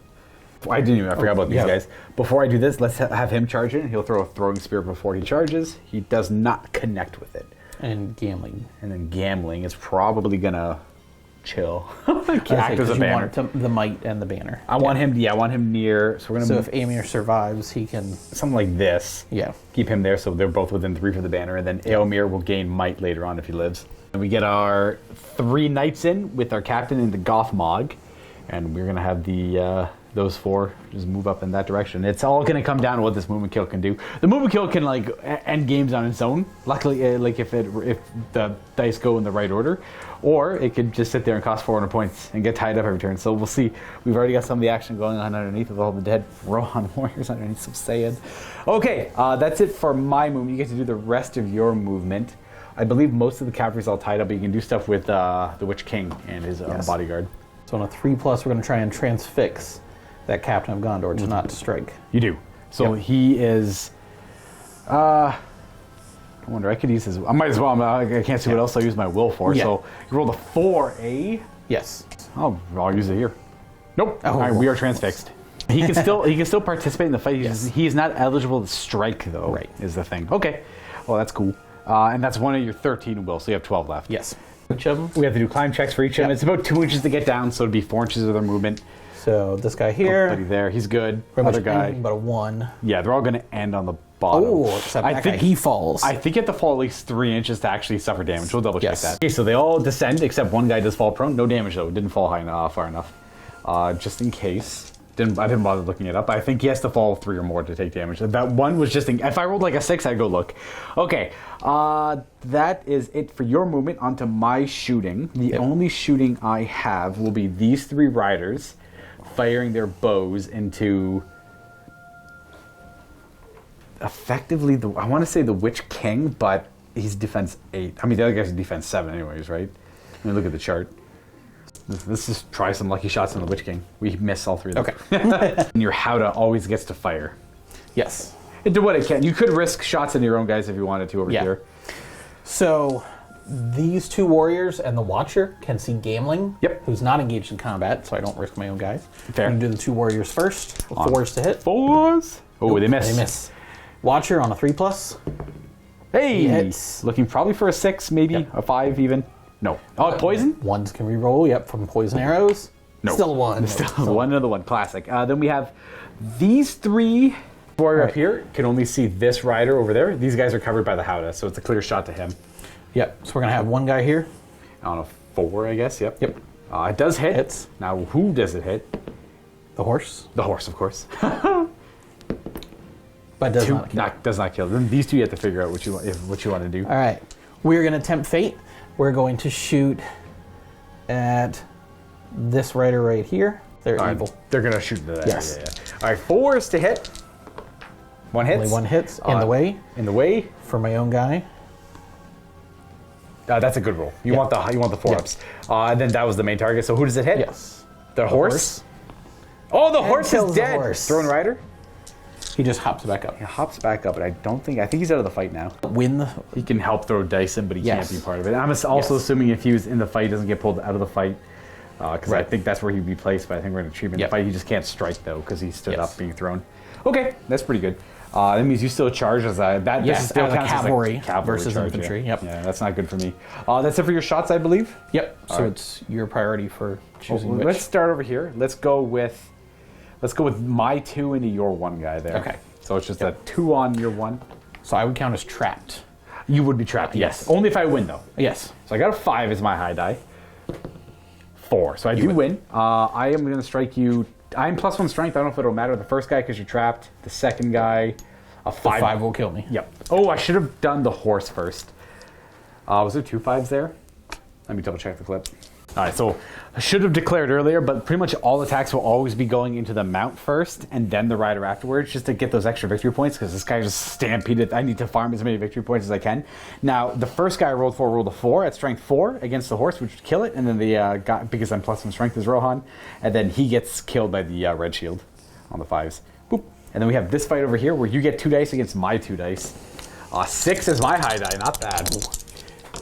I forgot about these guys. Before I do this, let's have him charge in. He'll throw a throwing spear before he charges. He does not connect with it. And gambling. And then gambling is probably gonna chill. Act as a banner. The might and the banner. I want him near. So we're gonna. So if Amir survives, he can something like this. Yeah. Keep him there, so they're both within 3 for the banner, and then Eomer will gain might later on if he lives. And we get our 3 knights in with our captain and the Gothmog, and we're gonna have the. Those 4 just move up in that direction. It's all going to come down to what this movement kill can do. The movement kill can like end games on its own. Luckily, like if the dice go in the right order, or it could just sit there and cost 400 points and get tied up every turn. So we'll see. We've already got some of the action going on underneath with all the dead Rohan warriors underneath some sand. Okay, that's it for my movement. You get to do the rest of your movement. I believe most of the cavalry's all tied up, but you can do stuff with the Witch King and his bodyguard. So on a 3+, we're going to try and transfix that Captain of Gondor to not strike. You do. So he is... I wonder, I could use his... I might as well. I can't see what else I'll use my will for. So you rolled a 4, Yes. I'll use it here. Nope. Oh. All right, we are transfixed. He can still participate in the fight. He is not eligible to strike, though, is the thing. Okay. Well, that's cool. And that's one of your 13 will, so you have 12 left. Yes. Each of them? We have to do climb checks for each of them. It's about 2 inches to get down, so it'd be 4 inches of their movement. So this guy here. Buddy there, he's good. Other guy. But a 1. Yeah, they're all going to end on the bottom. Oh, except that guy, he falls. I think you have to fall at least 3 inches to actually suffer damage. We'll double check that. Okay, so they all descend, except one guy does fall prone. No damage, though. It didn't fall far enough. Just in case. I didn't bother looking it up. I think he has to fall 3 or more to take damage. That one was just... If I rolled like a 6, I'd go look. Okay, that is it for your movement. Onto my shooting. The only shooting I have will be these 3 riders firing their bows into... effectively, I want to say the Witch King, but he's defense 8. I mean, the other guy's defense 7 anyways, right? Let me look at the chart. Let's just try some lucky shots on the Witch King. We miss all 3 of them. Okay. And your Howdah always gets to fire. Yes. And do what it can. You could risk shots into your own guys if you wanted to over here. So these 2 warriors and the Watcher can see Gambling, who's not engaged in combat, so I don't risk my own guys. Fair. I'm going to do the 2 warriors first. 4s to hit. 4s? Oh, nope, they miss. They miss. Watcher on a 3+. Hey! He hits. Looking probably for a 6, maybe. A 5 even. No. Oh, poison? 1s can reroll, from poison arrows. No. Still 1. Still 1, another 1. Classic. Then we have these 3 warrior up here can only see this rider over there. These guys are covered by the Howdah, so it's a clear shot to him. Yep. So we're going to have one guy here. On a 4, I guess. Yep. Yep. It does hit. Hits. Now, who does it hit? The horse. The horse, of course. But does not kill. Does not kill. Then these 2 you have to figure out what you want to do. All right. We're going to tempt fate. We're going to shoot at this rider right here. They're evil. They're going to shoot into that. Yes. All right, 4s to hit. 1 hits. Only 1 hits. In the way. In the way. For my own guy. That's a good roll. You want the 4-ups. And then that was the main target. So who does it hit? Yes. The horse. Oh, the horse is dead. Horse. Throwing rider. He just hops back up. He hops back up, but I think he's out of the fight now. He can help throw dice in, but he can't be part of it. I'm also assuming if he was in the fight, he doesn't get pulled out of the fight, because I think that's where he'd be placed. But I think we're going to treat him in the fight. He just can't strike though, because he stood up being thrown. Okay, that's pretty good. That means you still charge as a... Yes, still as a counts cavalry cavalry versus charge, infantry, Yeah. yep. Yeah, that's not good for me. That's it for your shots, I believe? Yep. So right. it's your priority for choosing which. Let's start over here. Let's go with my 2 into your 1 guy there. Okay. So it's just a 2 on your 1. So I would count as trapped. You would be trapped, yes. Only if I win, though. Yes. So I got a 5 as my high die. 4. So I do win. I am going to strike you. I'm +1 strength. I don't know if it'll matter. The first guy because you're trapped. The second guy, a 5. 5 will kill me. Yep. Oh, I should have done the horse first. Was there 2 5s there? Let me double check the clip. All right, so I should have declared earlier, but pretty much all attacks will always be going into the mount first and then the rider afterwards, just to get those extra victory points, because this guy just stampeded. I need to farm as many victory points as I can. Now, the first guy I rolled a 4 at strength 4 against the horse, which would kill it, and then the guy, because I'm +1 strength, is Rohan, and then he gets killed by the red shield on the 5s. Boop. And then we have this fight over here where you get 2 dice against my 2 dice. 6 is my high die, not bad.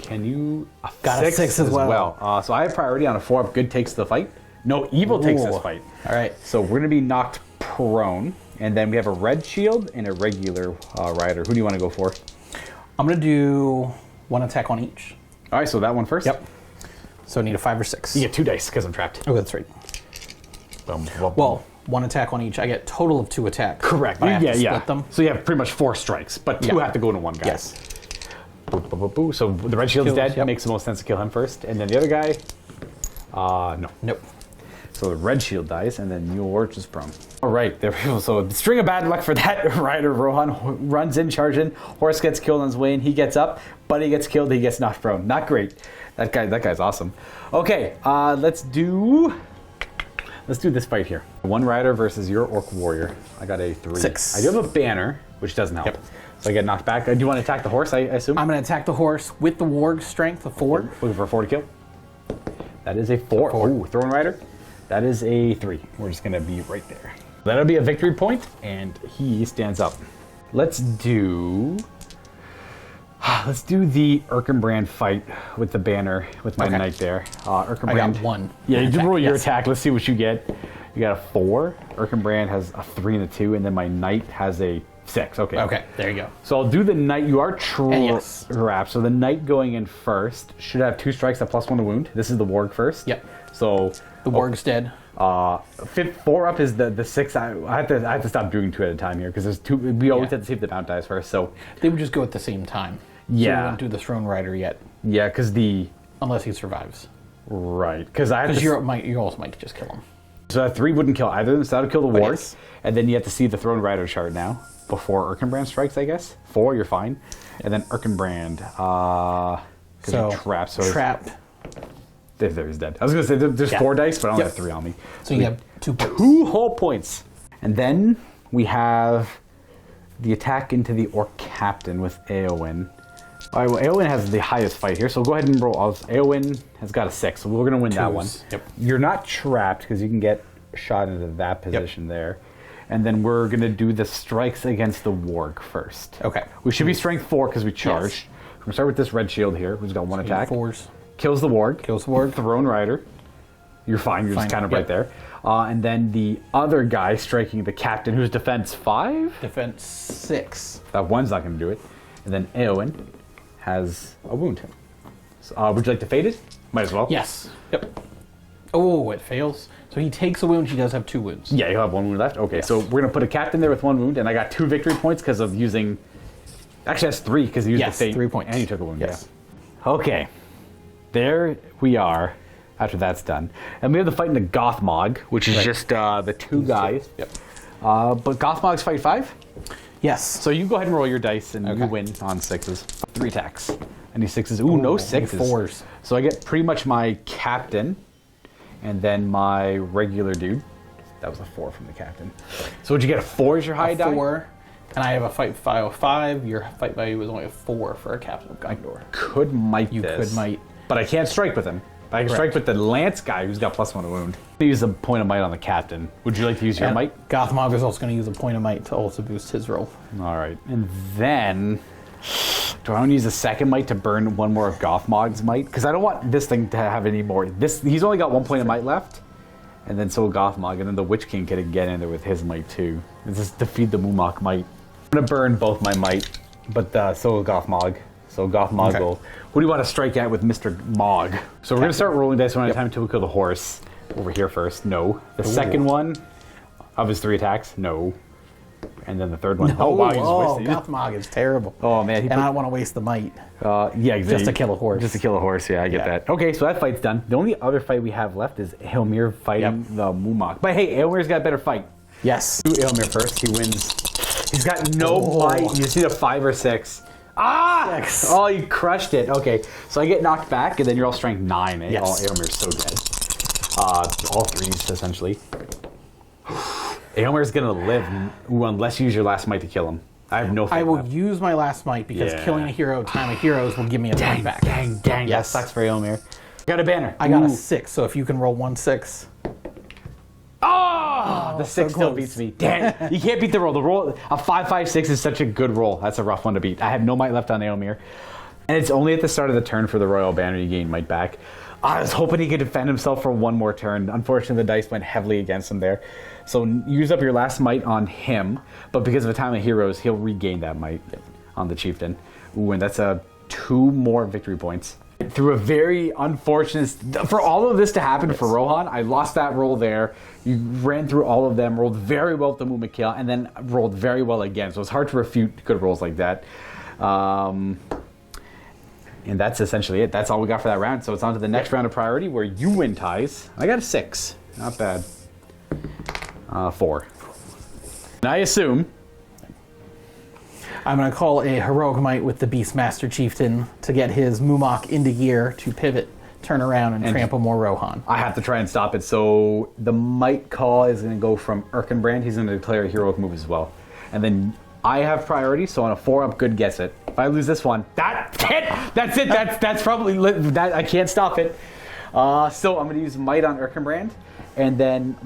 Can you... Got a 6 as well. So I have priority on a 4 up. Good takes the fight. No, evil takes this fight. All right. So we're going to be knocked prone. And then we have a red shield and a regular rider. Who do you want to go for? I'm going to do 1 attack on each. All right, so that one first? Yep. So I need a 5 or 6. You get 2 dice because I'm trapped. Oh, that's right. Well, 1 attack on each. I get total of 2 attacks. Correct. But I have to split them. So you have pretty much 4 strikes, but 2 have to go into 1 guy. Yes. Boo, boo, boo, boo. So the red shield's dead. Yep. Makes the most sense to kill him first. And then the other guy, no. Nope. So the red shield dies, and then yours is prone. All right, there we go. So a string of bad luck for that rider. Rohan runs in, charging. Horse gets killed on his way, and he gets up. Buddy gets killed. He gets knocked prone. Not great. That guy's awesome. Okay, let's do this fight here. 1 rider versus your orc warrior. I got a 3. 6. I do have a banner, which doesn't help. Yep. So I get knocked back. Do you want to attack the horse, I assume? I'm going to attack the horse with the warg strength of 4. Looking for a 4 to kill. That is a 4. Oh, throwing rider. That is a 3. We're just going to be right there. That'll be a victory point, and he stands up. Let's do the Erkenbrand fight with the banner with my knight there. Erkenbrand. I got 1. Yeah, you roll your yes. attack. Let's see what you get. You got a 4. Erkenbrand has a 3 and a 2, and then my knight has a 6. Okay. Okay, there you go. So I'll do the knight. You are yes. trapped. So the knight going in first should have 2 strikes at +1 to wound. This is the warg first. Yep. So The warg's dead. 4 up is the 6. I have to stop doing 2 at a time here because there's 2. We always have to see if the mount dies first. So They would just go at the same time. Yeah. So we won't do the throne rider yet, yeah, because unless he survives. right because I have Because to. you also might just kill him. So that 3 wouldn't kill either of them. So that would kill the warg, yes. and then you have to see the throne rider chart now before Erkenbrand strikes. I guess 4, you're fine, and then Erkenbrand. Because you're trapped. So trapped. There he's dead. I was gonna say there's 4 dice, but I only have 3 on me. So you have 2 points. 2 whole points. And then we have the attack into the orc captain with Eowyn. All right, well, Eowyn has the highest fight here, so go ahead and roll. Eowyn has got a 6, so we're going to win that one. Yep. You're not trapped because you can get shot into that position there. And then we're going to do the strikes against the warg first. Okay. We should be strength 4 because we charged. Yes. We're going to start with this red shield here, who's got 1 attack. 4s. Kills the warg. Kills the warg. Throne rider. You're fine. You're just kind of right there. And then the other guy striking the captain, who's defense 5. Defense 6. That 1's not going to do it. And then Eowyn has a wound. So, would you like to fade it? Might as well. Yes. Yep. Oh, it fails. So he takes a wound. He does have 2 wounds. Yeah, you'll have 1 wound left. Okay, so we're going to put a captain there with 1 wound, and I got 2 victory points because of using... Actually, that's 3 because you used the fade. 3 points. And you took a wound, Yes. yeah. Okay. There we are after that's done. And we have the fight in the Gothmog, which is just the 2 guys. Yep. But Gothmog's fight 5? Yes. So you go ahead and roll your dice, and you win on 6s. 3 attacks. Any 6s? Ooh, no 6s. 4s. So I get pretty much my captain, and then my regular dude. That was a 4 from the captain. So would you get a 4 as your high die? 4. And I have a fight value of 5. Your fight value was only a 4 for a captain of Gondor. Could might You this. could might. But I can't strike with him. I can strike with the lance guy who's got +1 to wound. I use a point of might on the captain. Would you like to use your might? Gothmog is also going to use a point of might to also boost his roll. All right. And then, do I want to use a second might to burn 1 more of Gothmog's might? Because I don't want this thing to have any more. He's only got 1 point of might left. And then so will Gothmog. And then the Witch King can get in there with his might too. This is defeat the Mûmak might. going to burn both my might, but so will Gothmog. So Gothmog Okay. will... Who do you want to strike at with Mr. Mog? So we're going to start rolling dice one at a time until we kill the horse. Over here first, no. The second one of his 3 attacks, no. And then the third one, wow, you just wasted it. Gothmog is terrible. Oh, man. And I don't want to waste the might. Yeah, exactly. Just to kill a horse. Just to kill a horse, yeah, I get that. Okay, so that fight's done. The only other fight we have left is Ailmir fighting the Mûmak. But hey, Ailmir's got a better fight. Yes. Do Ailmir first, he wins. He's got no might. You just need a 5 or 6. Ah! 6. Oh, you crushed it. Okay, so I get knocked back, and then you're all strength 9. Eh? Yes. Oh, Ailmir's so dead. All 3s, essentially. Ailmir's gonna live unless you use your last might to kill him. I have no faith I will left. use my last might because Yeah. killing a hero at time of heroes will give me a Dang, point back. dang. That Yes. sucks for Ailmir. Got a banner. I got a Ooh. 6, so if you can roll 1 6. Oh, the 6 so still close. beats me. Damn, you can't beat the roll. The roll, a 5, 5, 6 is such a good roll. That's a rough one to beat. I have no might left on Ailmir. And it's only at the start of the turn for the Royal Banner you gain might back. I was hoping he could defend himself for one more turn. Unfortunately, the dice went heavily against him there. So use up your last might on him, but because of the time of heroes, he'll regain that might on the chieftain. Ooh, and that's 2 more victory points. Through a very unfortunate... For all of this to happen for Rohan, I lost that roll there. You ran through all of them, rolled very well with the Mûmak kill, and then rolled very well again. So it's hard to refute good rolls like that. And that's essentially it. That's all we got for that round. So it's on to the next round of priority where you win ties. I got a 6. Not bad. 4. And I assume... I'm going to call a heroic might with the Beastmaster Chieftain to get his Mûmak into gear to pivot, turn around, and trample more Rohan. I have to try and stop it. So the might call is going to go from Erkenbrand. He's going to declare a heroic move as well. And then I have priority, so on a 4-up, good gets it. If I lose this one, that's it. That's it. That's probably that. I can't stop it. So I'm going to use might on Erkenbrand, and then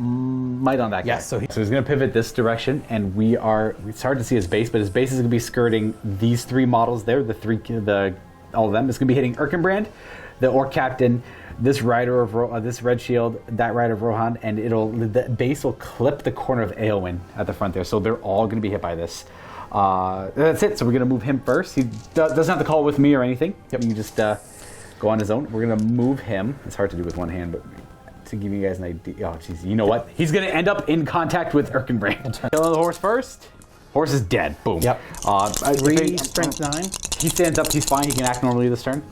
might on that guy. Yes, so he's going to pivot this direction, and it's hard to see his base, but his base is going to be skirting these 3 models there. All of them. It's going to be hitting Erkenbrand, the Orc Captain, this rider of this red shield, that rider of Rohan, and the base will clip the corner of Eowyn at the front there. So they're all going to be hit by this. That's it. So we're going to move him first. He doesn't have to call with me or anything. Yep. You can just go on his own. We're going to move him. It's hard to do with one hand, but to give you guys an idea. Oh, jeez. You know what? He's going to end up in contact with Erkenbrand. Killing the horse first. Horse is dead. Boom. Yep. 3 strength 9. He stands up. He's fine. He can act normally this turn.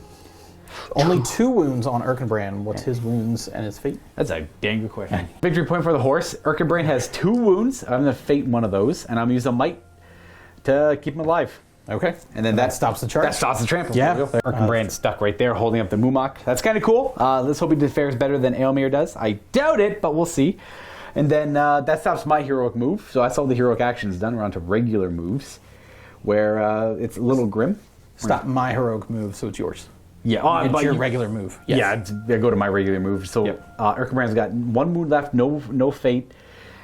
Only 2 wounds on Erkenbrand. What's his wounds and his fate? That's a dang good question. Victory point for the horse. Erkenbrand has 2 wounds. I'm going to fate one of those, and I'm going to use a might to keep him alive. Okay. And then that stops the charge? That stops the trample. Yeah. Erkenbrand stuck right there, holding up the Mûmak. That's kind of cool. Let's hope he fares better than Ailmir does. I doubt it, but we'll see. And then that stops my heroic move. So that's all the heroic actions done. We're on to regular moves, where it's a little grim. Stop my heroic move, so it's yours. Yeah, it's your regular move. Yes. Yeah, I go to my regular move. So Erkenbrand's got 1 wound left, no fate,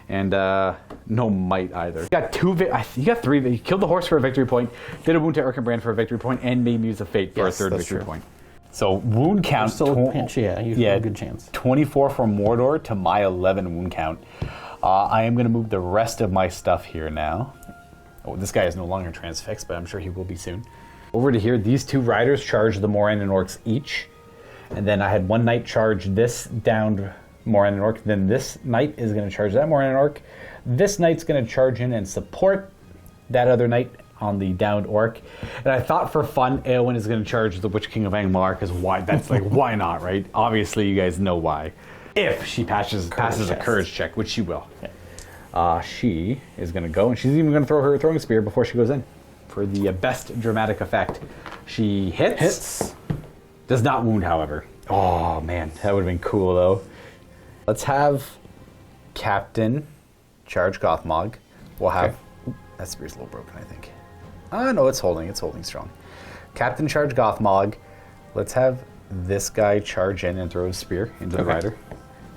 and no might either. You got 2. You got 3. You killed the horse for a victory point, did a wound to Erkenbrand for a victory point, and made me use a fate for a 3rd victory point. So wound count. Still a pinch. Yeah, you have a good chance. 24 from Mordor to my 11 wound count. I am going to move the rest of my stuff here now. Oh, this guy is no longer transfixed, but I'm sure he will be soon. Over to here, these 2 riders charge the Moran and Orcs each. And then I had 1 knight charge this downed Moran and Orc. Then this knight is going to charge that Moran and Orc. This knight's going to charge in and support that other knight on the downed Orc. And I thought for fun, Eowyn is going to charge the Witch King of Angmar, because why? That's like, why not, right? Obviously, you guys know why. If she passes a courage check, which she will. She is going to go, and she's even going to throw her throwing spear before she goes in. For the best dramatic effect. She hits. Does not wound, however. Oh, man. That would have been cool, though. Let's have Captain charge Gothmog. We'll have... Okay. That spear's a little broken, I think. No, it's holding. It's holding strong. Captain charge Gothmog. Let's have this guy charge in and throw his spear into the rider.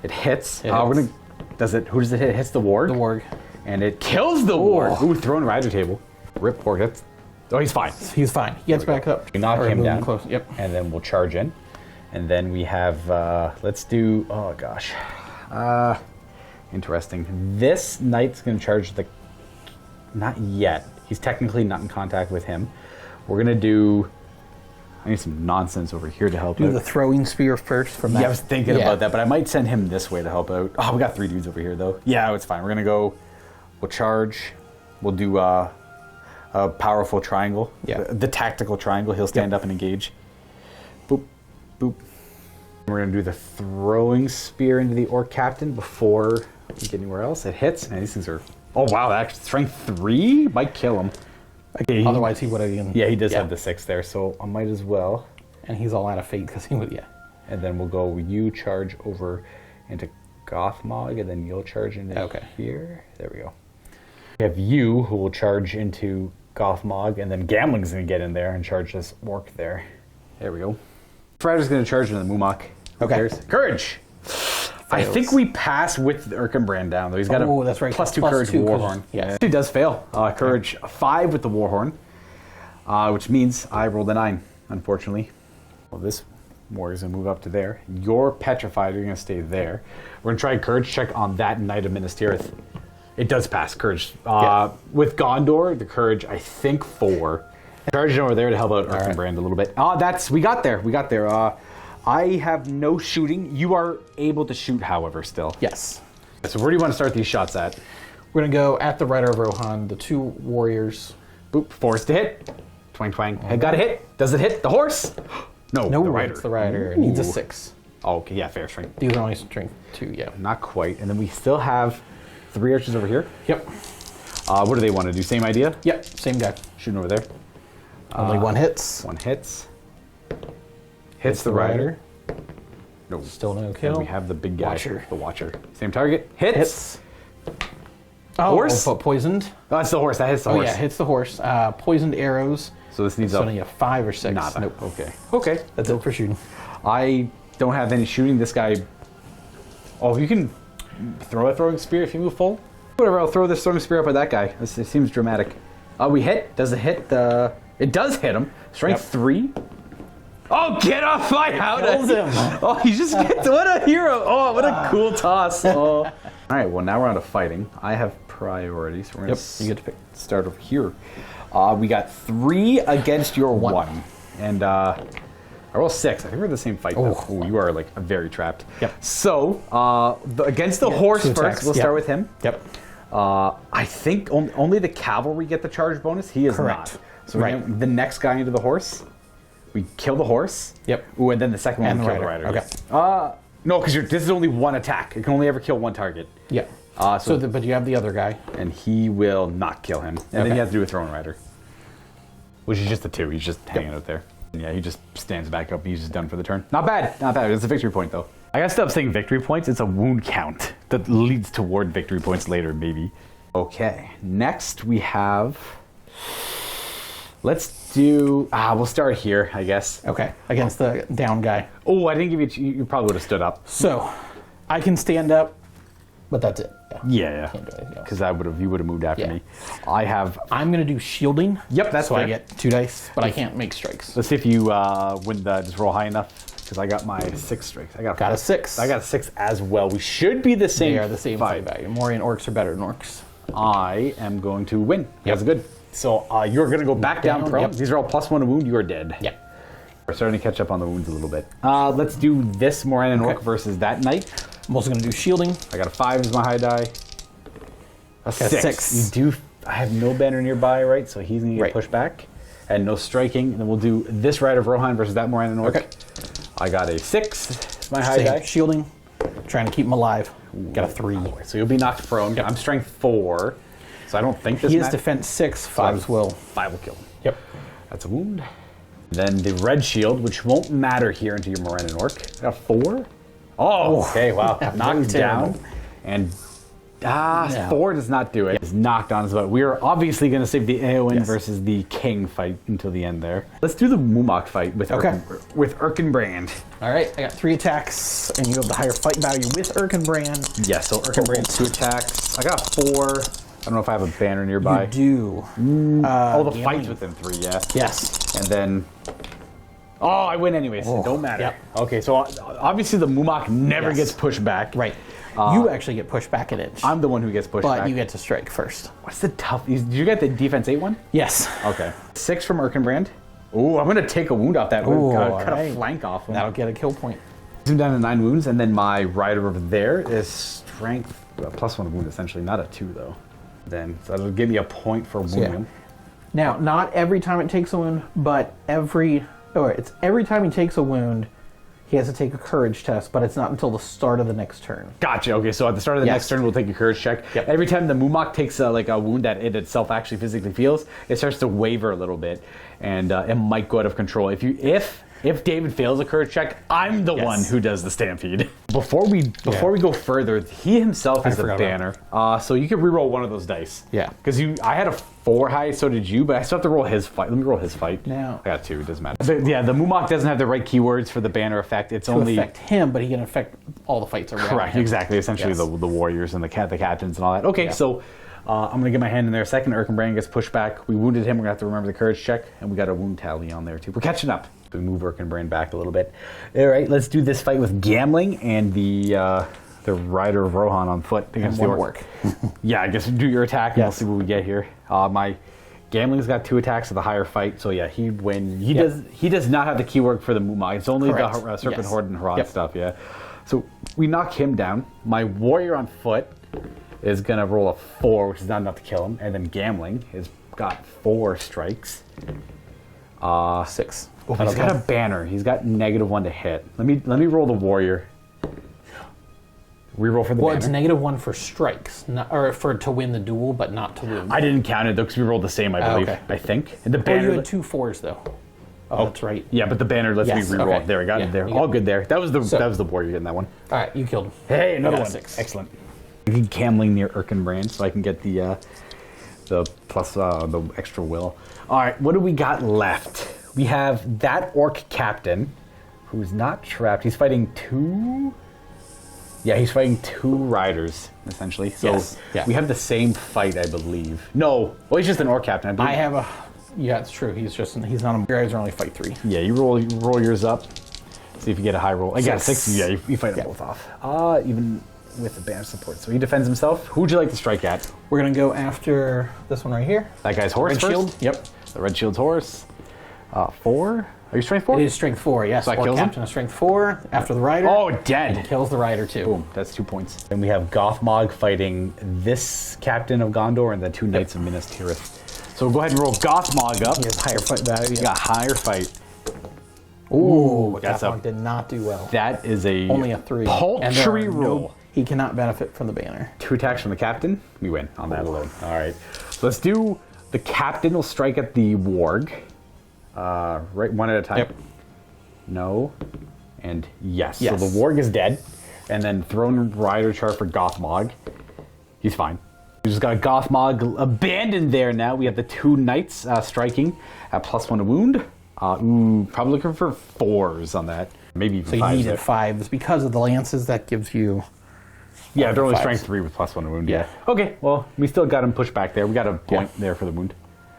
It hits. We're gonna... Who does it hit? It hits the warg. The warg. And it kills the warg. Ooh, thrown rider table. Rip warg. Oh, he's fine. He's fine. He gets back up. We knock him down. Close. Yep. And then we'll charge in. And then we have, let's do, oh gosh. Interesting. This knight's going to charge the, not yet. He's technically not in contact with him. We're gonna do. I need some nonsense over here to help Do out. the throwing spear first from that. Yeah, I was thinking about that, but I might send him this way to help out. Oh, we got 3 dudes over here, though. Yeah, it's fine. We're going to go... We'll charge. We'll do a powerful triangle. Yeah. The tactical triangle. He'll stand up and engage. Boop, boop. We're going to do the throwing spear into the orc captain before we get anywhere else. It hits. Man, these things are... Oh, wow. Actually, strength 3 might kill him. Okay, Otherwise, he would have even... Yeah, he does have the 6 there, so I might as well. And he's all out of fate because he would, yeah. And then we'll go, you charge over into Gothmog, and then you'll charge into here. There we go. We have you, who will charge into Gothmog, and then Gambling's going to get in there and charge this orc there. There we go. Fryder's going to charge into the Mûmak. Okay. Courage! I think we pass with Erkenbrand down, though. He's got a that's right. +2 courage Warhorn. Yeah. He does fail. Courage 5 with the Warhorn, which means I rolled a 9, unfortunately. Well, this warrior's going to move up to there. You're petrified. You're going to stay there. We're going to try a courage check on that Knight of Minas Tirith. It does pass courage. With Gondor, the courage, I think 4. Charging over there to help out Erkenbrand a little bit. We got there. We got there. I have no shooting. You are able to shoot, however, still. Yes. So where do you want to start these shots at? We're going to go at the Rider of Rohan, the 2 warriors. Boop, forced to hit. Twang, twang. Head got a hit. Does it hit the horse? No, the rider. It's the Rider. It needs a 6. Oh, okay, yeah, fair strength. These are only strength 2, yeah. Not quite. And then we still have 3 archers over here. Yep. What do they want to do? Same idea? Yep, same guy. Shooting over there. Only 1 hits. 1 hits. Hits the rider. No. Still no kill. And we have the big guy. Watcher. The Watcher. Same target. Hits. Oh, horse? but poisoned. Oh, that's the horse. That hits the horse. Yeah, hits the horse. Poisoned arrows. So this needs only a 5 or 6. Nada. Nope. Okay. Okay. That's it for shooting. I don't have any shooting. This guy... Oh, you can throw a throwing spear if you move full. Whatever, I'll throw this throwing spear up at that guy. It seems dramatic. We hit. Does it hit the... It does hit him. Strength 3. Oh, get off my house! Kills him. Oh, he just gets... What a hero! Oh, what a cool toss. Oh. All right, well, now we're on to fighting. I have priorities. We're going you get to pick. Start over here. We got 3 against your 1. And I roll 6. I think we're in the same fight, though. Ooh, you are, like, very trapped. Yep. So, against the horse first. Attacks. We'll start with him. Yep. I think only the cavalry get the charge bonus. He is Correct. not. So the next guy into the horse, we kill the horse. Yep. Ooh, and then the second one And we the kill the rider. rider. Okay. No, because this is only 1 attack. It can only ever kill 1 target. Yep. But you have the other guy. And he will not kill him. And then you have to do a throwing rider. Which is just a 2. He's just hanging out there. And yeah, he just stands back up. He's just done for the turn. Not bad. Not bad. It's a victory point, though. I gotta stop saying victory points. It's a wound count that leads toward victory points later, maybe. Okay. Next, we have... Let's do... we'll start here, I guess. Okay. Against the down guy. Oh, I didn't give you... You probably would have stood up. So, I can stand up, but that's it. Yeah. Can't do anything else. Because you would have moved after me. I'm going to do shielding. Yep, that's so fair. I get 2 dice, but I can't make strikes. Let's see if you win just roll high enough. Because I got my 6 strikes. I got a 6. I got a 6 as well. We should be the same. They are the same fight value. Moria and orcs are better than orcs. I am going to win. That's good. So you're going to go back down prone. Yep. These are all +1 to wound. You are dead. Yep. We're starting to catch up on the wounds a little bit. Let's do this Moran and Orc versus that knight. I'm also going to do shielding. I got a 5 as my high die. A 6. You do. I have no banner nearby, right? So he's going to get pushed back. And no striking. And then we'll do this Rider of Rohan versus that Moran and Orc. Okay. I got a 6 as my high die. Shielding. Trying to keep him alive. Got a 3. So you'll be knocked prone. Yep. I'm strength 4. So I don't think this He is defense 6. 5 will. 5 will kill him. Yep. That's a wound. Then the red shield, which won't matter here into your Moran and Orc. Got a 4. Oh, okay, wow. Knocked down. And 4 does not do it. It's knocked on as well. We are obviously going to save the Eowyn versus the King fight until the end there. Let's do the Mûmak fight with Erkenbrand. All right, I got 3 attacks, and you have the higher fight value with Erkenbrand. Yeah, so Erkenbrand 2 attacks. I got 4. I don't know if I have a banner nearby. You do. The fights within 3, yeah. Yes. And then Oh, I win anyways. It don't matter. Yep. Okay, so obviously the Mûmak never Yes. gets pushed back. Right. You actually get pushed back an inch. I'm the one who gets pushed but back. you get to strike first. What's the tough? Did you get the defense 8 one? Yes. Okay. 6 from Erkenbrand. Ooh, I'm going to take a wound off that one. Ooh, Cut a alright. flank off him. That'll get a kill point. Zoom down to 9 wounds, and then my rider over there is strength, +1 wound essentially, not a 2 though. Then, so that'll give me a point for wounding yeah. him. Now, not every time it takes a wound, but every time he takes a wound, he has to take a courage test, but it's not until the start of the next turn. Gotcha. Okay, so at the start of the Yes. next turn, we'll take a courage check. Yep. Every time the Mûmak takes a wound that it itself actually physically feels, it starts to waver a little bit, and it might go out of control. If David fails a courage check, I'm the Yes. one who does the stampede. Before we go further, he himself is a forgot banner, so you can reroll one of those dice. Yeah. Because I had a 4 high, so did you, but I still have to roll his fight. Let me roll his fight. Now- I got 2. It doesn't matter. The Mûmak doesn't have the right keywords for the banner effect. It's To only affect him, but he can affect all the fights around correct. him. Exactly. Essentially, Yes. the warriors and the captains and all that. Okay, Yeah. so. I'm gonna get my hand in there a second. Erkenbrand gets pushed back. We wounded him. We're gonna have to remember the courage check, and we got a wound tally on there too. We're catching up. We move Erkenbrand back a little bit. All right, let's do this fight with Gambling and the rider of Rohan on foot against the one orc. work. Yeah, I guess do your attack and we'll Yes. see what we get here. My Gambling's got 2 attacks with a higher fight, so yeah, he'd win. He does not have the keyword for the Mûmak. It's only Correct. the Serpent Yes. Horde and Harad Yep. stuff. Yeah. So we knock him down. My warrior on foot is gonna roll a 4, which is not enough to kill him, and then Gambling has got 4 strikes. 6. Oh, he's got a banner. He's got -1 to hit. Let me roll the warrior. Reroll for the Well, it's banner. -1 for strikes, or to win the duel, but not to wound. I didn't count it though because we rolled the same, I believe. okay. I think. And the Oh, banner. you had 2 4s though. Oh, that's right. Yeah, but the banner lets Yes, me reroll. okay. There, I got Yeah, it there. you All got good there. That was the So- warrior getting that one. All right, you killed him. Hey, another I got one. 6. Excellent. I can Gambling near Erkenbrand so I can get the plus the extra will. All right, what do we got left? We have that orc captain who's not trapped. He's fighting 2. Yeah, he's fighting 2 riders essentially. So Yes, yeah. we have the same fight, I believe. No, well, he's just an orc captain. I believe. I have a. Yeah, it's true. He's not a. Your guys are only fight 3. Yeah, you roll yours up. See if you get a high roll. I got 6. 6. Yeah, you fight them both off. Even with the band support. So he defends himself. Who would you like to strike at? We're gonna go after this one right here. That guy's horse Red first? shield. Yep. The red shield's horse. 4. Are you strength 4? It is strength 4. Yes. So that Or kills him? captain of strength 4 after the rider. Oh, And dead. kills the rider too. Boom. That's 2 points. And we have Gothmog fighting this captain of Gondor and the 2 knights of Minas Tirith. So we'll go ahead and roll Gothmog up. He has higher fight value. We got higher fight. Ooh, that's Gothmog a- did not do well. That is a Only a 3. paltry And roll. he cannot benefit from the banner. 2 attacks from the captain. We win on that alone. All right. So let's do the captain will strike at the warg. Right, one at a time. Yep. No. And yes. Yes. So the warg is dead. And then throne rider chart for Gothmog. He's fine. We just got Gothmog abandoned there now. We have the 2 knights striking at +1 to wound. Probably looking for 4s on that. Maybe even So you 5s. needed 5s because of the lances. That gives you. Yeah, they're only 5s. strength 3 with +1 to wound. Yeah. Yeah. Okay, well, we still got him pushed back there. We got a point there for the wound.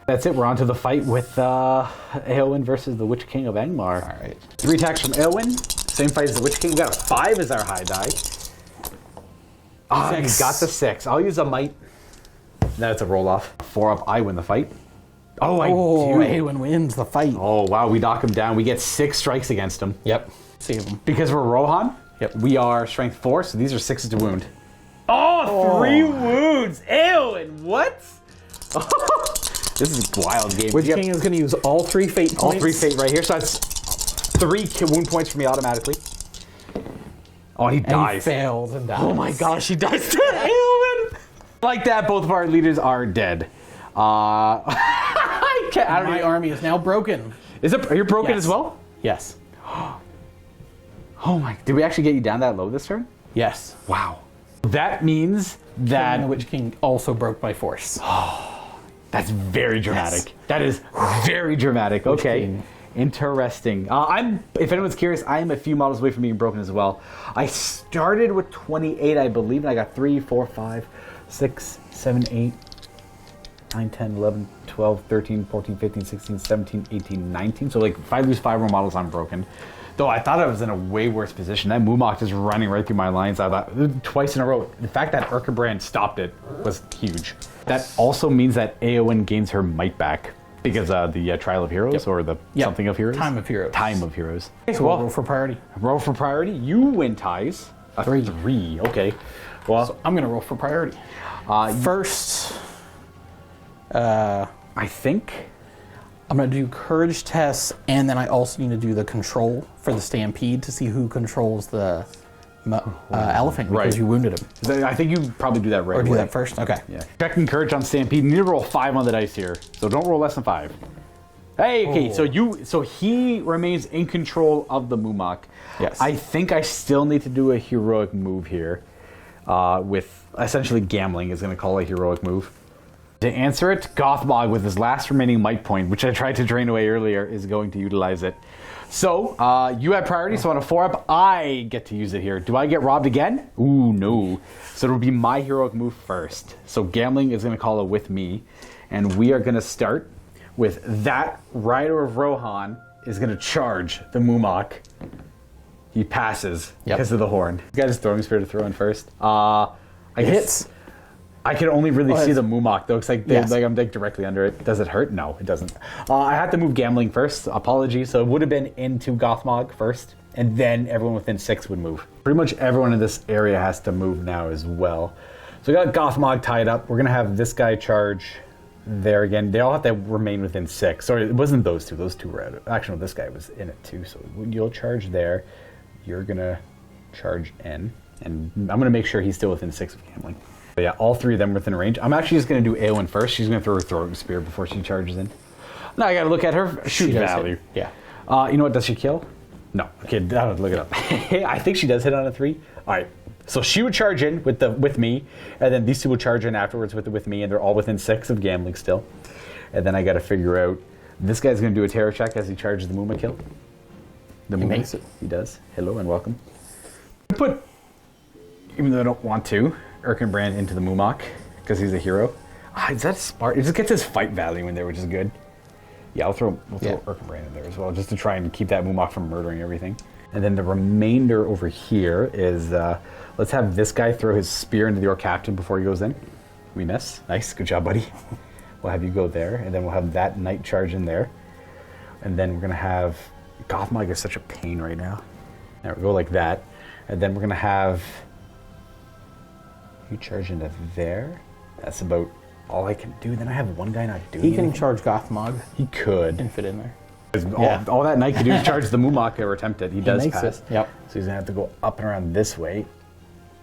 That's it. We're on to the fight with Eowyn versus the Witch King of Angmar. All right. 3 attacks from Eowyn. Same fight as the Witch King. We got a 5 as our high die. Ah, he 6. got the 6. I'll use a might. That's a roll off. 4 up. I win the fight. Oh, I Oh, do. Eowyn wins the fight. Oh, wow. We knock him down. We get 6 strikes against him. Yep. Save him. Because we're Rohan, Yep. we are strength 4, so these are 6s to wound. Oh, 3 wounds! Eowyn, what? This is a wild game. Witch Yep. King is going to use all 3 fate points. All 3 fate right here, so that's 3 wound points for me automatically. Oh, he And dies. he fails and dies. Oh my gosh, he dies to Eowyn! Like that, both of our leaders are dead. I don't My even- army is now broken. Are you broken Yes. as well? Yes. Oh my, did we actually get you down that low this turn? Yes. Wow. That means that And the Witch King also broke by force. that's very dramatic. Yes. That is very dramatic. Okay. King. Interesting. If anyone's curious, I am a few models away from being broken as well. I started with 28, I believe, and I got 3, 4, 5, 6, 7, 8. 9, 10, 11, 12, 13, 14, 15, 16, 17, 18, 19. So like if I lose 5 more models, I'm broken. Though I thought I was in a way worse position. That Mûmak is running right through my lines. I thought twice in a row. The fact that Erkenbrand stopped it was huge. That also means that Eowyn gains her might back because of the Trial of Heroes or the something of Heroes. Time of Heroes. Time of Heroes. Okay, so we'll roll for priority. Roll for priority. You win ties. A 3. Okay. Well, So I'm going to roll for priority. First, I think I'm going to do courage tests, and then I also need to do the control for the stampede to see who controls the elephant because you wounded him. I think you probably do that right Or away. do that first? Okay. Yeah. Checking courage on Stampede. You need to roll 5 on the dice here, so don't roll less than 5. Hey, okay. So he remains in control of the Mûmak. Yes. I think I still need to do a heroic move here, with essentially gambling is going to call a heroic move. To answer it, Gothmog with his last remaining might point, which I tried to drain away earlier, is going to utilize it. So, you had priority, so on a 4-up, I get to use it here. Do I get robbed again? Ooh, no. So it'll be my heroic move first. So gambling is going to call it with me, and we are going to start with that Rider of Rohan is going to charge the Mûmak. He passes because of the horn. This guy's throwing spear to throw in first. I guess Hits. I can only really see the Mûmak though. It's like, Yes. like I'm like directly under it. Does it hurt? No, it doesn't. I had to move gambling first. Apologies. So it would have been into Gothmog first, and then everyone within 6 would move. Pretty much everyone in this area has to move now as well. So we got Gothmog tied up. We're gonna have this guy charge there again. They all have to remain within 6. Sorry, it wasn't those two. Those two were out. Actually, no, this guy was in it too. So you'll charge there. You're gonna charge in, and I'm gonna make sure he's still within 6 of gambling. But yeah, all 3 of them within range. I'm actually just going to do Eowyn first. She's going to throw her throwing spear before she charges in. Now I got to look at her shoot value. Yeah. You know what? Does she kill? No. Okay, I'll look it up. I think she does hit on a 3. All right. So she would charge in with me, and then these two would charge in afterwards with me, and they're all within 6 of gambling still. And then I got to figure out this guy's going to do a terror check as he charges the Mûmak kill. The He Mûmak. makes it. He does. Hello and welcome. Put, even though I don't want to, Erkenbrand into the Mûmak because he's a hero. Is that smart? It just gets his fight value in there, which is good. Yeah, we'll throw Erkenbrand in there as well, just to try and keep that Mûmak from murdering everything. And then the remainder over here is, let's have this guy throw his spear into the Orc Captain before he goes in. We miss. Nice. Good job, buddy. We'll have you go there, and then we'll have that Knight charge in there. And then we're going to have... Gothmog is such a pain right now. There we go, like that. And then we're going to have... You charge into there. That's about all I can do. Then I have one guy not doing He can anything. charge Gothmog He could. and fit in there. All that Knight can do is charge the Mûmak or attempt it. He does makes pass. it. Yep. So he's going to have to go up and around this way.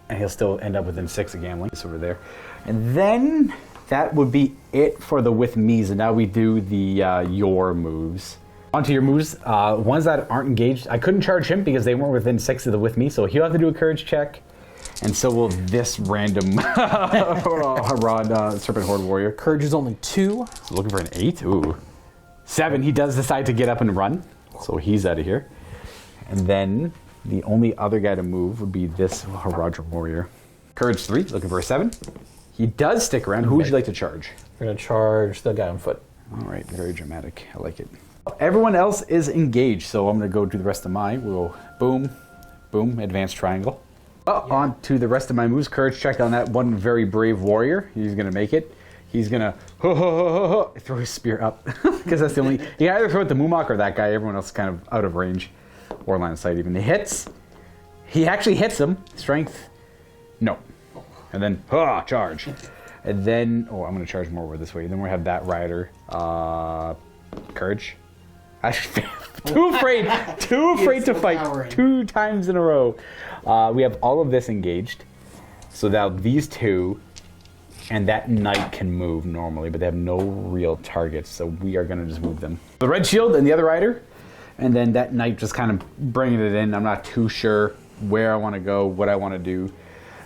And he'll still end up within 6 of gambling. It's over there. And then that would be it for the with me's. And now we do the your moves. Onto your moves. Ones that aren't engaged. I couldn't charge him because they weren't within 6 of the with me. So he'll have to do a courage check. And so will this random Serpent Horde warrior. Courage is only 2. So looking for an 8. Ooh. 7. He does decide to get up and run. So he's out of here. And then the only other guy to move would be this Roger warrior. Courage 3. Looking for a 7. He does stick around. Who would you like to charge? We're going to charge the guy on foot. All right. Very dramatic. I like it. Everyone else is engaged. So I'm going to go do the rest of mine. We'll boom, boom, advanced triangle. On to the rest of my moves. Courage check on that one very brave warrior. He's going to make it. He's going to throw his spear up. Because that's the only... You can either throw it to Mûmak or that guy. Everyone else is kind of out of range. Or line of sight even. He hits. He actually hits him. Strength. No. And then, charge. And then... Oh, I'm going to charge more over this way. Then we have that rider. Courage. Too afraid to fight 2 times in a row. We have all of this engaged. So now these 2 and that Knight can move normally, but they have no real targets. So we are going to just move them. The red shield and the other rider. And then that Knight just kind of bringing it in. I'm not too sure where I want to go, what I want to do.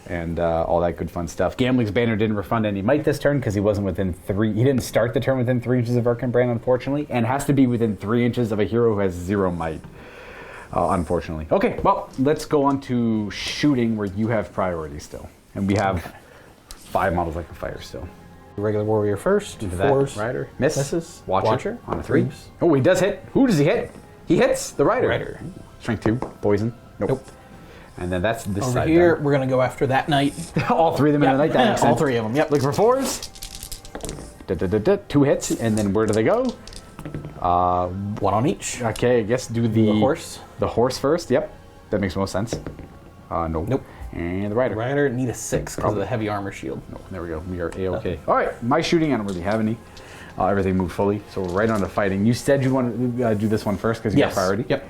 And all that good fun stuff. Gambling's banner didn't refund any might this turn because he wasn't within 3. He didn't start the turn within 3 inches of Erkenbrand, unfortunately, and has to be within 3 inches of a hero who has 0 might, unfortunately. Okay, well, let's go on to shooting where you have priority still, and we have 5 models I can fire still. Regular warrior first. Do that. Fours. Rider. Misses. Watcher. On a 3. Threes. Oh, he does hit. Who does he hit? He hits the rider. Rider. Strength 2. Poison. Nope. And then that's this Over side. here, we're going to go after that knight. All 3 of them in the night. That makes All sense. 3 of them, yep. Looking for 4s. 2 hits. And then where do they go? 1 on each. Okay, I guess do the horse. The horse first. Yep. That makes most sense. No. Nope. And the rider. Rider need a 6 because of the heavy armor shield. No, there we go. We are A-okay. All right, my shooting, I don't really have any. Everything moved fully, so we're right on to fighting. You said you want to do this one first because you got priority. Yep.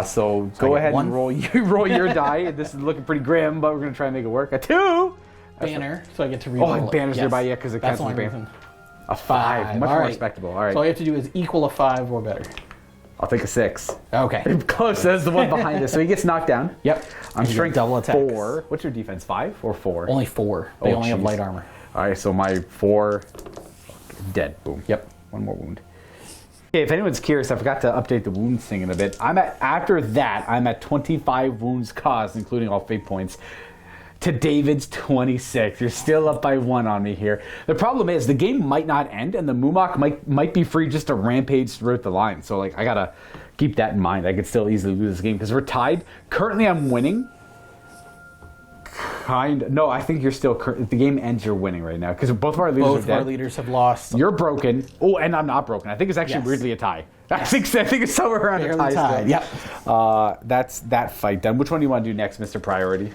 So go ahead and roll your die. This is looking pretty grim, but we're going to try and make it work. A 2! Banner, so I get to reroll. Oh, banner's nearby, yeah, because it That's cancels the the only banner. reason. A 5. Much All more right. respectable. All right. So all you have to do is equal a 5 or better. I'll take a 6. Okay. Close. That's the one behind us. So he gets knocked down. Yep. I'm You get strength double attacks. 4. What's your defense? 5 or 4? Only 4. They Oh, only have jeez. light armor. All right, so my 4 dead. Boom. Yep. 1 more wound. Okay, if anyone's curious, I forgot to update the wounds thing in a bit. After that, I'm at 25 wounds caused, including all fate points, to David's 26. You're still up by 1 on me here. The problem is the game might not end, and the Mûmak might be free just to rampage throughout the line. So like I gotta keep that in mind. I could still easily lose this game because we're tied. Currently, I'm winning. No, I think you're still. If the game ends, you're winning right now because both of our leaders Both are of dead. our leaders have lost. You're broken. Oh, and I'm not broken. I think it's actually Yes. weirdly a tie. I think it's somewhere around a tie. Barely tied. Still. Yep. That's that fight done. Which one do you want to do next, Mr. Priority?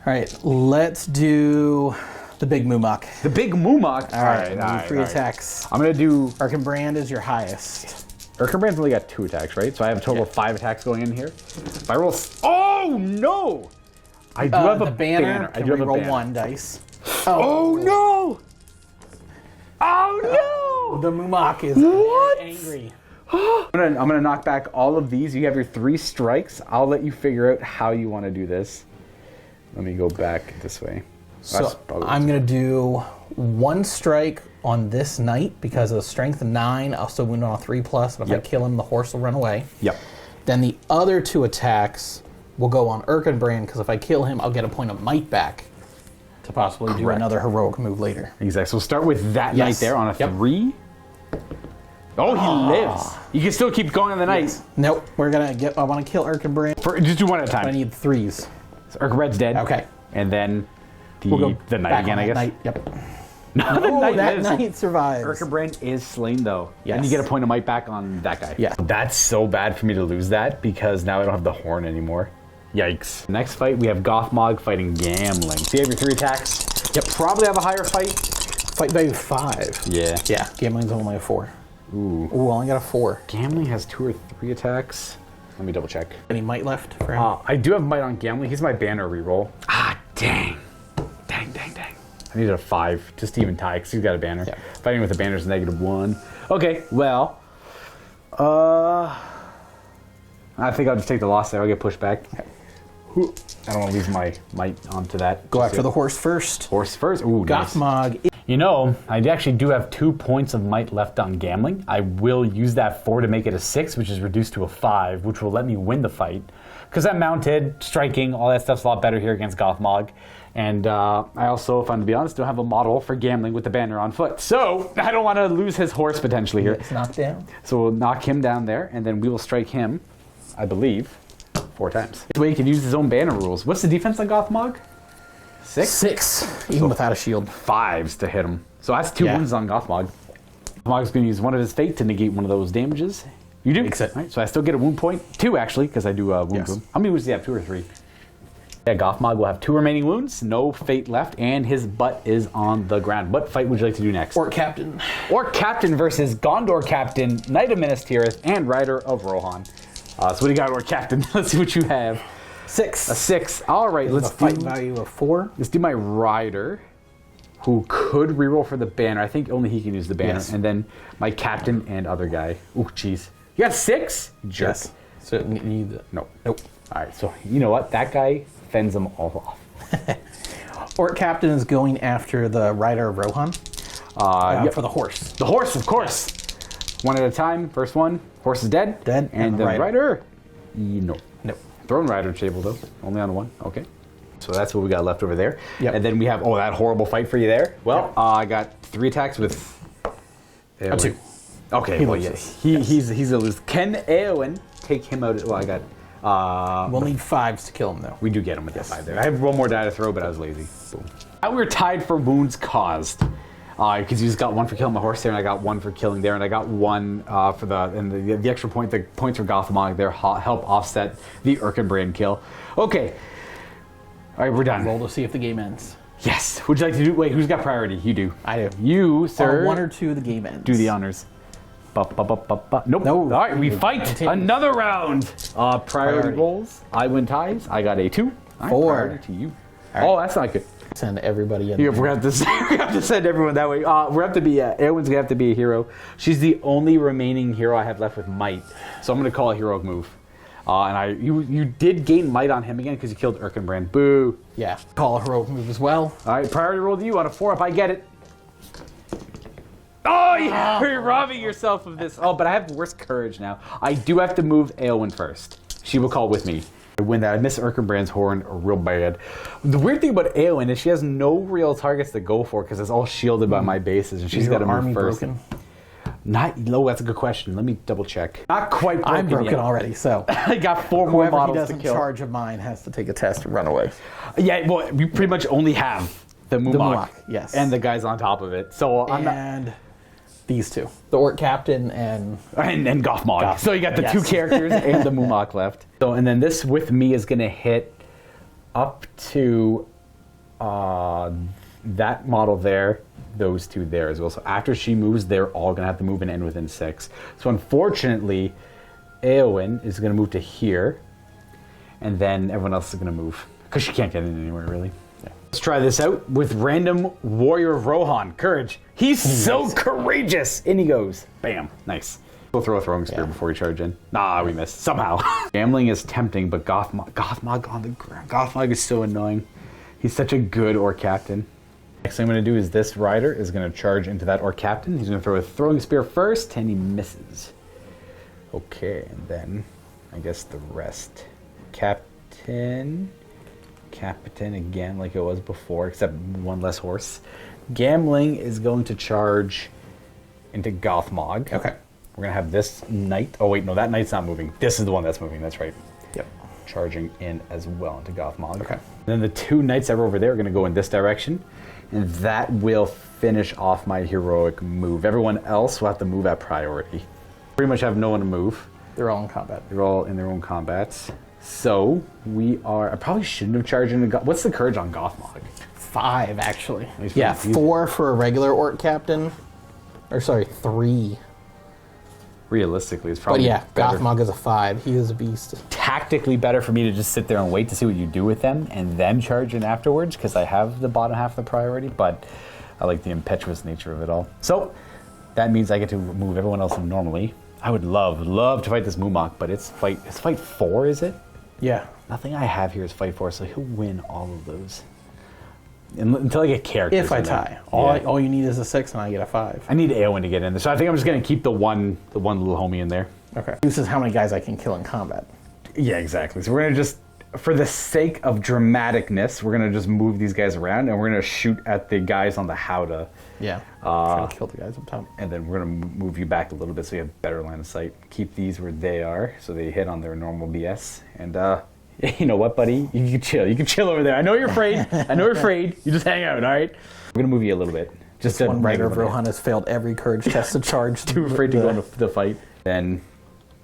All right, let's do the big Mûmak. The big Mûmak. All right, 3 attacks. I'm gonna do. Arkenbrand is your highest. Erkenbrand's only got 2 attacks, right? So I have a total of 5 attacks going in here. If I roll. Oh no! I do have a the banner. I Can do have a roll banner. 1 dice. Oh no! Oh no! The Mûmak is What? angry. I'm gonna knock back all of these. You have your 3 strikes. I'll let you figure out how you want to do this. Let me go back this way. So I'm going to do 1 strike on this knight because of strength 9. I'll still wound on a 3+. And if I kill him, the horse will run away. Yep. Then the other 2 attacks will go on Erkenbrand because if I kill him, I'll get a point of might back to possibly do Correct. another heroic move later. Exactly. So we'll start with that Yes. knight there on a Yep. 3. Oh, he lives. You can still keep going on the knight. Nope. We're going to get. I want to kill Erkenbrand. Just do one at a But I time. need 3s. So Erkenbrand's dead. Okay. And then We'll go the knight back again, on I that guess. Knight. Yep. No, the Oh, knight that lives. knight survives. Erkenbrand is slain though. Yes. And you get a point of might back on that guy. Yeah. That's so bad for me to lose that because now I don't have the horn anymore. Yikes. Next fight, we have Gothmog fighting Gambling. So you have your 3 attacks. Yep. Probably have a higher fight. Fight value 5. Yeah. Yeah. Gambling's only a 4. Ooh. Ooh, I only got a 4. Gambling has 2 or 3 attacks. Let me double check. Any might left for him? I do have might on Gambling. He's my banner reroll. Ah, dang. Dang. I needed a 5 just to even tie because he's got a banner. Yeah. Fighting with a banner is -1. Okay, well. I think I'll just take the loss there. I'll get pushed back. I don't want to lose my might onto that. Go after the horse first. horse first. Ooh, nice. Gothmog. You know, I actually do have 2 points of might left on Gambling. I will use that 4 to make it a 6, which is reduced to a 5, which will let me win the fight. Because I'm mounted, striking, all that stuff's a lot better here against Gothmog. And I also, if I'm to be honest, don't have a model for Gambling with the banner on foot. So I don't want to lose his horse potentially here. It's knocked down. So we'll knock him down there, and then we will strike him, I believe, 4 times. This way he can use his own banner rules. What's the defense on Gothmog? 6? 6, even without a shield. 5s to hit him. So that's 2 wounds on Gothmog. Gothmog's going to use one of his fate to negate one of those damages. You do? Makes it. Right, so I still get a wound point. 2 actually, because I do wound boom. How many wounds do you have? 2 or 3? Yeah, Gothmog will have 2 remaining wounds, no fate left, and his butt is on the ground. What fight would you like to do next? Orc Captain. Orc Captain versus Gondor Captain, Knight of Minas Tirith, and Rider of Rohan. So what do you got, Orc Captain? Let's see what you have. 6. A 6. All right, let's a fight value of 4. Let's do my Rider, who could reroll for the banner. I think only he can use the banner. Yes. And then my Captain and other guy. Ooh, jeez. You got 6? Jerk. Yes. So you need the... No. Nope. All right, so you know what? That guy fends them all off. Orc Captain is going after the Rider of Rohan. Yep. For the horse. The horse, of course. 1 at a time. First one. Horse is dead. Dead. And the Rider. No. Nope. Throne Rider table, though. Only on 1. Okay. So that's what we got left over there. Yep. And then we have, that horrible fight for you there. Well, I got 3 attacks with... A 2. Okay, he's a lose. Can Eowyn take him out? Well, I got... We'll need 5s to kill him, though. We do get him with that 5 there. I have one more die to throw, but I was lazy. Boom. Now we're tied for wounds caused. Because you just got 1 for killing the horse there, and I got 1 for killing there, and I got 1 for the extra point. The points for Gothmog there help offset the Erkenbrand kill. Okay. All right, we're done. Roll to see if the game ends. Yes. Would you like to do? Wait, who's got priority? You do. I do. You, sir. On 1 or 2, the game ends. Do the honors. Nope. No. All right, we fight another round. Priority rolls. I win ties. I got a 2. Right, 4. Priority to you. Oh, that's not good. Send everybody in. Yeah, we're gonna have to send everyone that way. We're gonna have to be. Eowyn's gonna have to be a hero. She's the only remaining hero I have left with might. So I'm gonna call a heroic move. And you did gain might on him again because you killed Erkenbrand. Boo. Yeah. Call a heroic move as well. All right, priority roll to you on a 4 if I get it. Oh, yeah, you're robbing yourself of this. Oh, but I have worse courage now. I do have to move Eowyn first. She will call with me. I win that. I miss Erkenbrand's horn real bad. The weird thing about Eowyn is she has no real targets to go for because it's all shielded by my bases, and she's got to move first. Broken? That's a good question. Let me double check. Not quite broken I'm broken yet. already, so I got 4 more whoever he models to doesn't kill. charge of mine has to take a test and run away. Yeah, well, we pretty much only have the Mûmak, yes, and the guys on top of it. So I'm not... These 2, the Orc Captain and Gothmog. So you got the 2 characters and the Mûmak left. So and then this with me is gonna hit up to that model there, those 2 there as well. So after she moves, they're all gonna have to move and end within 6. So unfortunately, Eowyn is gonna move to here, and then everyone else is gonna move because she can't get in anywhere really. Let's try this out with random Warrior of Rohan. Courage. He's so courageous. In he goes. Bam. Nice. We'll throw a throwing spear before we charge in. Nah, we missed. Somehow. Gambling is tempting, but Gothmog on the ground. Gothmog is so annoying. He's such a good Orc Captain. Next thing I'm going to do is this rider is going to charge into that Orc Captain. He's going to throw a throwing spear first, and he misses. Okay, and then I guess the rest. Captain again, like it was before, except 1 less horse. Gambling is going to charge into Gothmog. Okay. We're going to have this knight. Oh, wait, no, that knight's not moving. This is the one that's moving. That's right. Yep. Charging in as well into Gothmog. Okay. Then the 2 knights that are over there are going to go in this direction, and that will finish off my heroic move. Everyone else will have to move at priority. Pretty much have no one to move. They're all in combat. They're all in their own combats. So we are. I probably shouldn't have charged into. What's the courage on Gothmog? 5 actually. Yeah, 4 for a regular Orc Captain, or sorry, 3. Realistically, it's But probably. yeah, better. Gothmog is a 5. He is a beast. Tactically better for me to just sit there and wait to see what you do with them, and then charge in afterwards because I have the bottom half of the priority. But I like the impetuous nature of it all. So that means I get to move everyone else in normally. I would love to fight this Mûmak, but it's fight 4, is it? Yeah. Nothing I have here is fight 4, so he'll win all of those. Until I get characters. If I tie. All you need is a 6 and I get a 5. I need Eowyn to get in there, so I think I'm just going to keep the one little homie in there. Okay. This is how many guys I can kill in combat. Yeah, exactly. So we're going to just, for the sake of dramaticness, we're going to just move these guys around, and we're going to shoot at the guys on the Howdah. Yeah. Try to kill the guys up top. And then we're going to move you back a little bit so you have better line of sight. Keep these where they are, so they hit on their normal BS. And, you know what, buddy? You can chill. You can chill over there. I know you're afraid. You just hang out, all right? We're going to move you a little bit. Just One Rider of Rohan has failed every courage test to charge. Too afraid to go into the fight. Then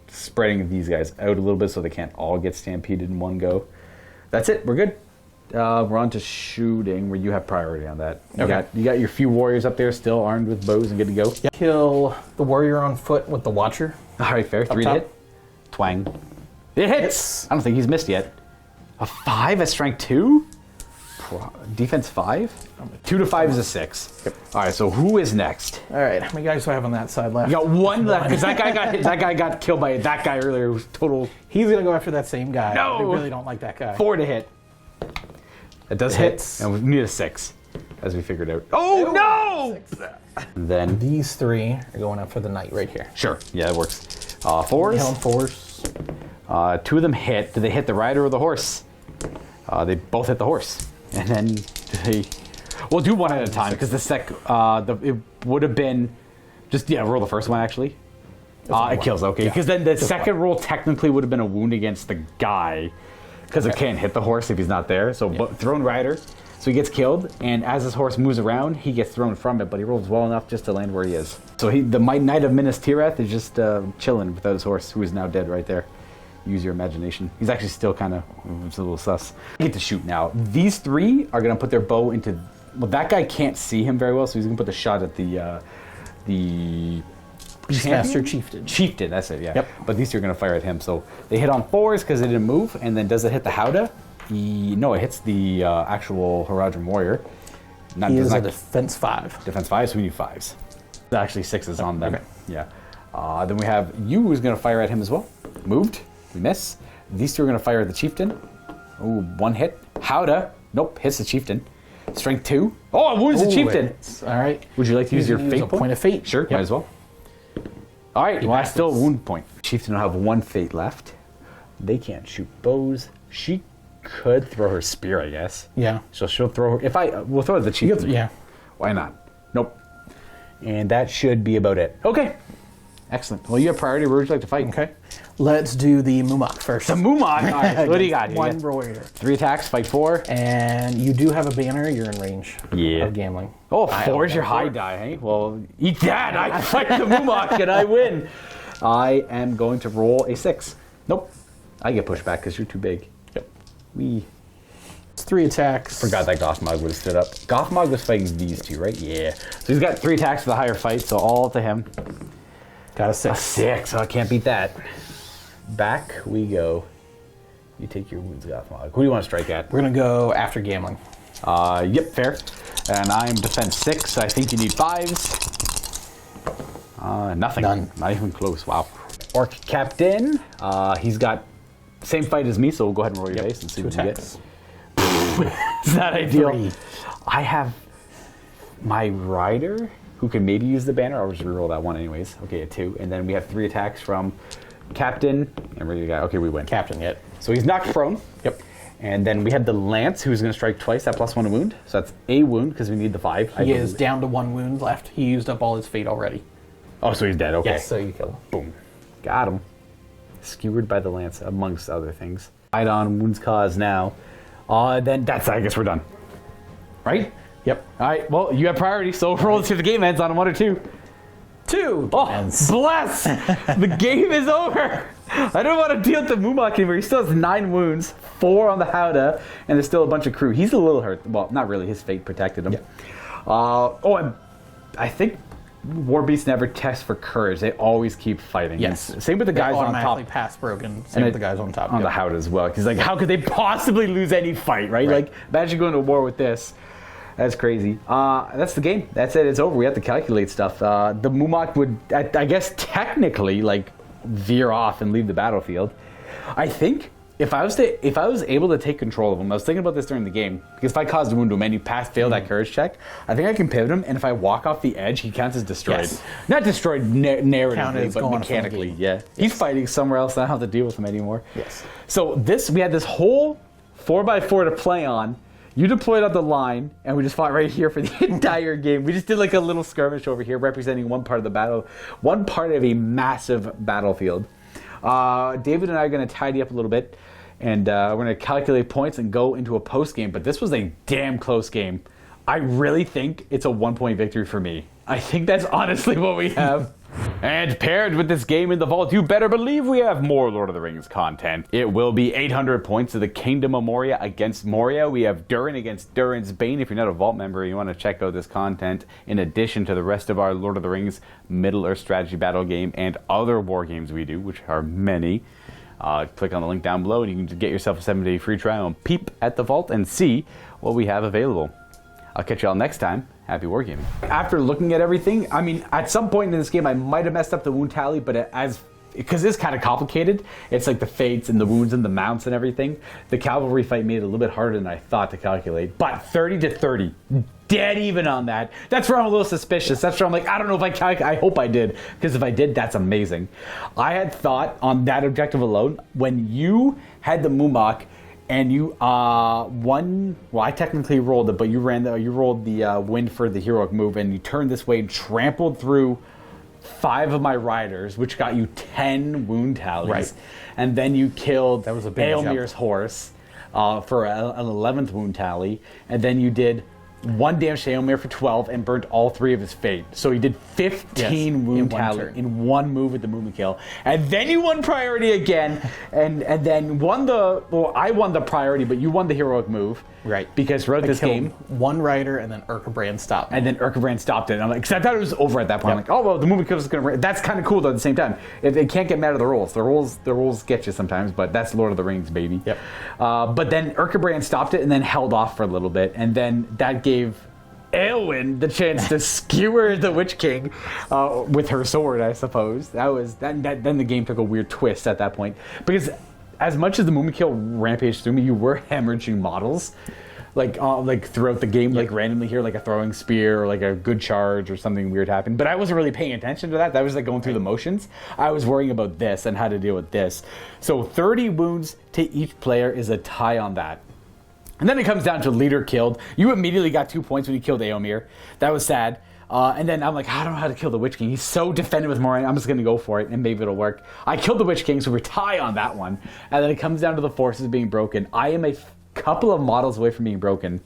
spreading these guys out a little bit so they can't all get stampeded in one go. That's it. We're good. We're on to shooting, where you have priority on that. You got your few warriors up there still armed with bows and good to go. Yeah. Kill the warrior on foot with the Watcher. All right, fair. 3 to hit. Twang. It hits. I don't think he's missed yet. A 5 at strength 2? Defense 5? 2 to 5 is a 6. Yep. All right, so who is next? All right, how many guys do I have on that side left? You got 1 left, because that guy got hit. That guy got killed by that guy earlier. It was total. He's going to go after that same guy. No! I really don't like that guy. 4 to hit. That does Hits. hit. And we need a 6, as we figured out. Oh, no! And then, These 3 are going up for the knight right here. sure. Yeah, it works. 4s. Kill him 4s. 2 of them hit. Do they hit the rider or the horse? They both hit the horse. And then we'll do one at a time because it would have been roll the first one actually. It kills, okay. Because then the second roll technically would have been a wound against the guy because it can't hit the horse if he's not there. So thrown rider, so he gets killed, and as his horse moves around, he gets thrown from it, but he rolls well enough just to land where he is. So the Knight of Minas Tirith is just chilling without his horse, who is now dead right there. Use your imagination. He's actually still kind of, it's a little sus. I get to shoot now. These three are going to put their bow into, well, that guy can't see him very well, so he's going to put the shot at the Master Chieftain. Chieftain, that's it, yeah. Yep. But these two are going to fire at him. So they hit on 4s because they didn't move, and then does it hit the Howdah? No, it hits the actual Haradrim warrior. He is a defense 5. Defense 5, so we need 5s. Actually 6s on them. Okay. Yeah. Then we have you who's going to fire at him as well. Moved. We miss. These two are going to fire at the Chieftain. Ooh, 1 hit. Howdah. Nope, hits the Chieftain. Strength 2. Oh, it wounds the Chieftain. All right. Would you like to use your fate point of fate? Sure, might as well. All right, well, that's still a wound point. Chieftain will have 1 fate left. They can't shoot bows. She could throw her spear, I guess. Yeah. So she'll throw her. We'll throw the Chieftain. Yeah. Why not? Nope. And that should be about it. Okay. Excellent. Well, you have priority. Where would you like to fight? Okay. Let's do the Mûmak first. The Mûmak? All right. What do you got? One warrior. 3 attacks, fight 4. And you do have a banner. You're in range of gambling. Oh, 4 is your high die, hey? Well, eat that. I fight the Mûmak and I win. I am going to roll a 6. Nope. I get pushed back because you're too big. Yep. It's 3 attacks. Forgot that Gothmog would have stood up. Gothmog was fighting these two, right? Yeah. So he's got 3 attacks for the higher fight, so all to him. Got a 6. A 6. Oh, I can't beat that. Back we go. You take your wounds, Gothmog. Who do you want to strike at? We're going to go after gambling. Yep, fair. And I'm defense 6. I think you need 5s. Nothing. None. Not even close. Wow. Orc Captain. He's got same fight as me, so we'll go ahead and roll your dice and see what you get. It's not ideal. 3. I have my rider who can maybe use the banner. I'll just reroll that one anyways. Okay, a 2. And then we have 3 attacks from Captain. And where do you got? Okay, we win. Captain, yet. So he's knocked prone. Yep. And then we have the Lance, who's going to strike twice at +1 wound. So that's a wound because we need the 5. He is down to 1 wound left. He used up all his fate already. Oh, so he's dead. Okay. Yes, so you kill him. Boom. Got him. Skewered by the Lance, amongst other things. Fight on wounds caused now. Then that's, I guess we're done. Right? Yep. All right. Well, you have priority, so roll to see if the game ends on a 1 or 2. 2. Oh, bless! The game is over. I don't want to deal with the Mûmak anymore. He still has 9 wounds, 4 on the Howdah, and there's still a bunch of crew. He's a little hurt. Well, not really. His fate protected him. Yeah. And I think war beasts never test for courage. They always keep fighting. Yes. And same with the guys on top. Automatically pass broken. Same with the guys on top. On the Howdah as well. Because, like, how could they possibly lose any fight, right? Like, imagine going to war with this. That's crazy. That's the game. That's it. It's over. We have to calculate stuff. The Mûmak would, I guess, technically, like, veer off and leave the battlefield. I think if I was able to take control of him, I was thinking about this during the game, because if I caused a wound to him and he failed that courage check, I think I can pivot him, and if I walk off the edge, he counts as destroyed. Yes. Not destroyed narratively, but going mechanically. Yeah. He's fighting somewhere else. I don't have to deal with him anymore. Yes. So we had this whole 4x4 to play on. You deployed on the line, and we just fought right here for the entire game. We just did like a little skirmish over here, representing one part of the battle, one part of a massive battlefield. David and I are going to tidy up a little bit, and we're going to calculate points and go into a post game. But this was a damn close game. I really think it's a 1-point victory for me. I think that's honestly what we have. And paired with this game in the vault, you better believe we have more Lord of the Rings content. It will be 800 points to the Kingdom of Moria against Moria. We have Durin against Durin's Bane. If you're not a vault member and you want to check out this content, in addition to the rest of our Lord of the Rings Middle-earth strategy battle game and other war games we do, which are many, click on the link down below and you can get yourself a 7-day free trial and peep at the vault and see what we have available. I'll catch you all next time. Happy wargaming. After looking at everything, I mean, at some point in this game, I might have messed up the wound tally, but because it's kind of complicated, it's like the fates and the wounds and the mounts and everything. The cavalry fight made it a little bit harder than I thought to calculate, but 30 to 30, dead even on that. That's where I'm a little suspicious. That's where I'm like, I don't know if I calculated. I hope I did, because if I did, that's amazing. I had thought on that objective alone, when you had the Mûmak, and you won. Well, I technically rolled it, but you rolled the wind for the heroic move, and you turned this way and trampled through 5 of my riders, which got you 10 wound tallies. Right. And then you killed That was a big Aelmir's horse for an 11th wound tally, and then you did 1 damage to Aelmir for 12 and burnt all 3 of his fate. So he did 15 wound tally in 1 move with the movement kill. And then you won priority again, and then I won the priority, but you won the heroic move. Right. Because throughout this game, 1 rider, and then Urkabrand stopped. and then Urkabrand stopped it. And I'm like, because I thought it was over at that point. I'm like, oh well, the movement kill is going to. That's kind of cool though. At the same time, they can't get mad at the rolls. The rolls get you sometimes, but that's Lord of the Rings, baby. Yep. But then Urkabrand stopped it and then held off for a little bit, and then that gave Eowyn the chance to skewer the Witch King with her sword, I suppose. Then the game took a weird twist at that point, because as much as the movement kill rampaged through me, you were hemorrhaging models, like throughout the game, like randomly here, like a throwing spear or like a good charge or something weird happened. But I wasn't really paying attention to that. That was like going through the motions. I was worrying about this and how to deal with this. So 30 wounds to each player is a tie on that. And then it comes down to leader killed. You immediately got 2 points when you killed Eowmir. That was sad. And then I'm like, I don't know how to kill the Witch King. He's so defended with Moria. I'm just going to go for it, and maybe it'll work. I killed the Witch King, so we're tie on that one. And then it comes down to the forces being broken. I am a couple of models away from being broken.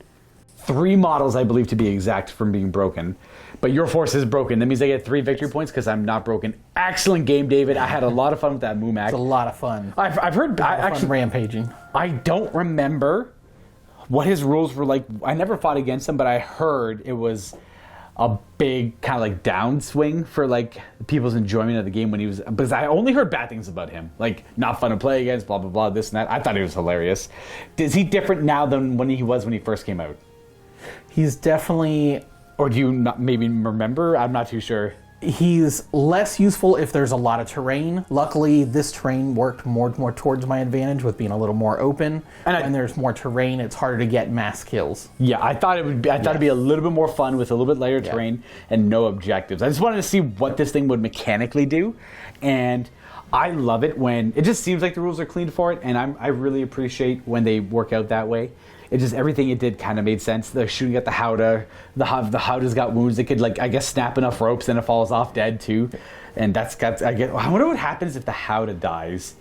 3 models, I believe, to be exact, from being broken. But your force is broken. That means I get 3 victory points because I'm not broken. Excellent game, David. I had a lot of fun with that Mûmak. It's a lot of fun. I've heard... Fun rampaging. I don't remember what his rules were like. I never fought against him, but I heard it was a big kind of like downswing for like people's enjoyment of the game when he was, because I only heard bad things about him, like not fun to play against, blah blah blah, this and that. I thought he was hilarious. Is he different now than when he was when he first came out? He's definitely... Or do you not maybe remember? I'm not too sure. He's less useful if there's a lot of terrain. Luckily, this terrain worked more towards my advantage with being a little more open. And when there's more terrain, it's harder to get mass kills. Yeah, I thought it'd be a little bit more fun with a little bit lighter terrain and no objectives. I just wanted to see what this thing would mechanically do, and I love it when it just seems like the rules are clean for it, and I really appreciate when they work out that way. It just, everything it did kind of made sense. The shooting at the Howdah, the Howdah's got wounds. It could, like, I guess, snap enough ropes and it falls off dead too. And I wonder what happens if the Howdah dies.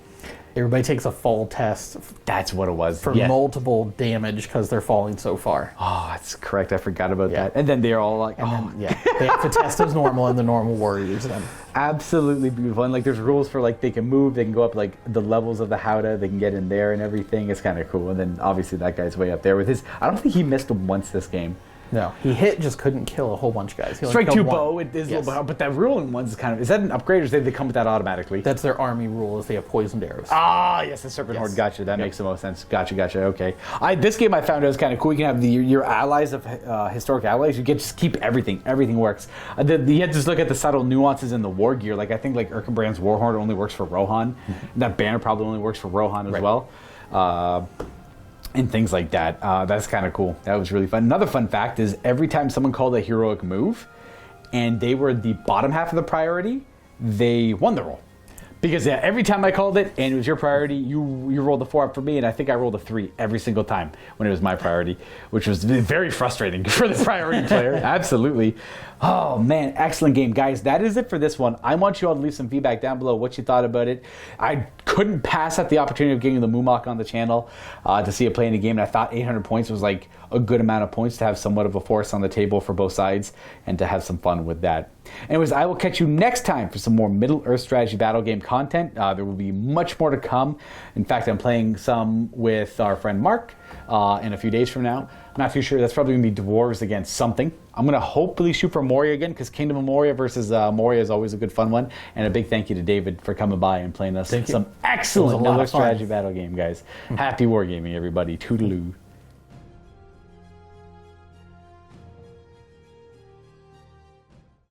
Everybody takes a fall test. That's what it was. For multiple damage because they're falling so far. Oh, that's correct. I forgot about that. And then they're all like, they have to test as normal in the normal warriors then. Absolutely beautiful. And like there's rules for like they can move, they can go up like the levels of the Howdah, they can get in there and everything. It's kind of cool. And then obviously that guy's way up there with his, I don't think he missed him once this game. No, he hit, just couldn't kill a whole bunch of guys. He Strike 2 bow, it is a little bit, but that ruling one's is kind of, is that an upgrade or do they come with that automatically? That's their army rule, is they have poisoned arrows. Ah, yes, the Serpent Horde, gotcha, that makes the most sense. Gotcha, okay. This game I found out was kind of cool. You can have your allies of historic allies, you get just keep everything works. You have to just look at the subtle nuances in the war gear, like I think like Urkabrand's Warhorn only works for Rohan, that banner probably only works for Rohan as well. And things like that. That's kind of cool. That was really fun. Another fun fact is every time someone called a heroic move and they were the bottom half of the priority, they won the roll. Because every time I called it and it was your priority, you rolled a 4 up for me, and I think I rolled a 3 every single time when it was my priority, which was very frustrating for the priority player. Absolutely. Oh man, excellent game. Guys, that is it for this one. I want you all to leave some feedback down below what you thought about it. I couldn't pass up the opportunity of getting the Mûmak on the channel to see it play in a game, and I thought 800 points was like a good amount of points to have somewhat of a force on the table for both sides and to have some fun with that. Anyways, I will catch you next time for some more Middle-earth strategy battle game content. There will be much more to come. In fact, I'm playing some with our friend Mark in a few days from now. I'm not too sure. That's probably going to be dwarves against something. I'm going to hopefully shoot for Moria again, because Kingdom of Moria versus Moria is always a good fun one. And a big thank you to David for coming by and playing us some excellent Middle-earth strategy battle game, guys. Happy wargaming, everybody. Toodaloo.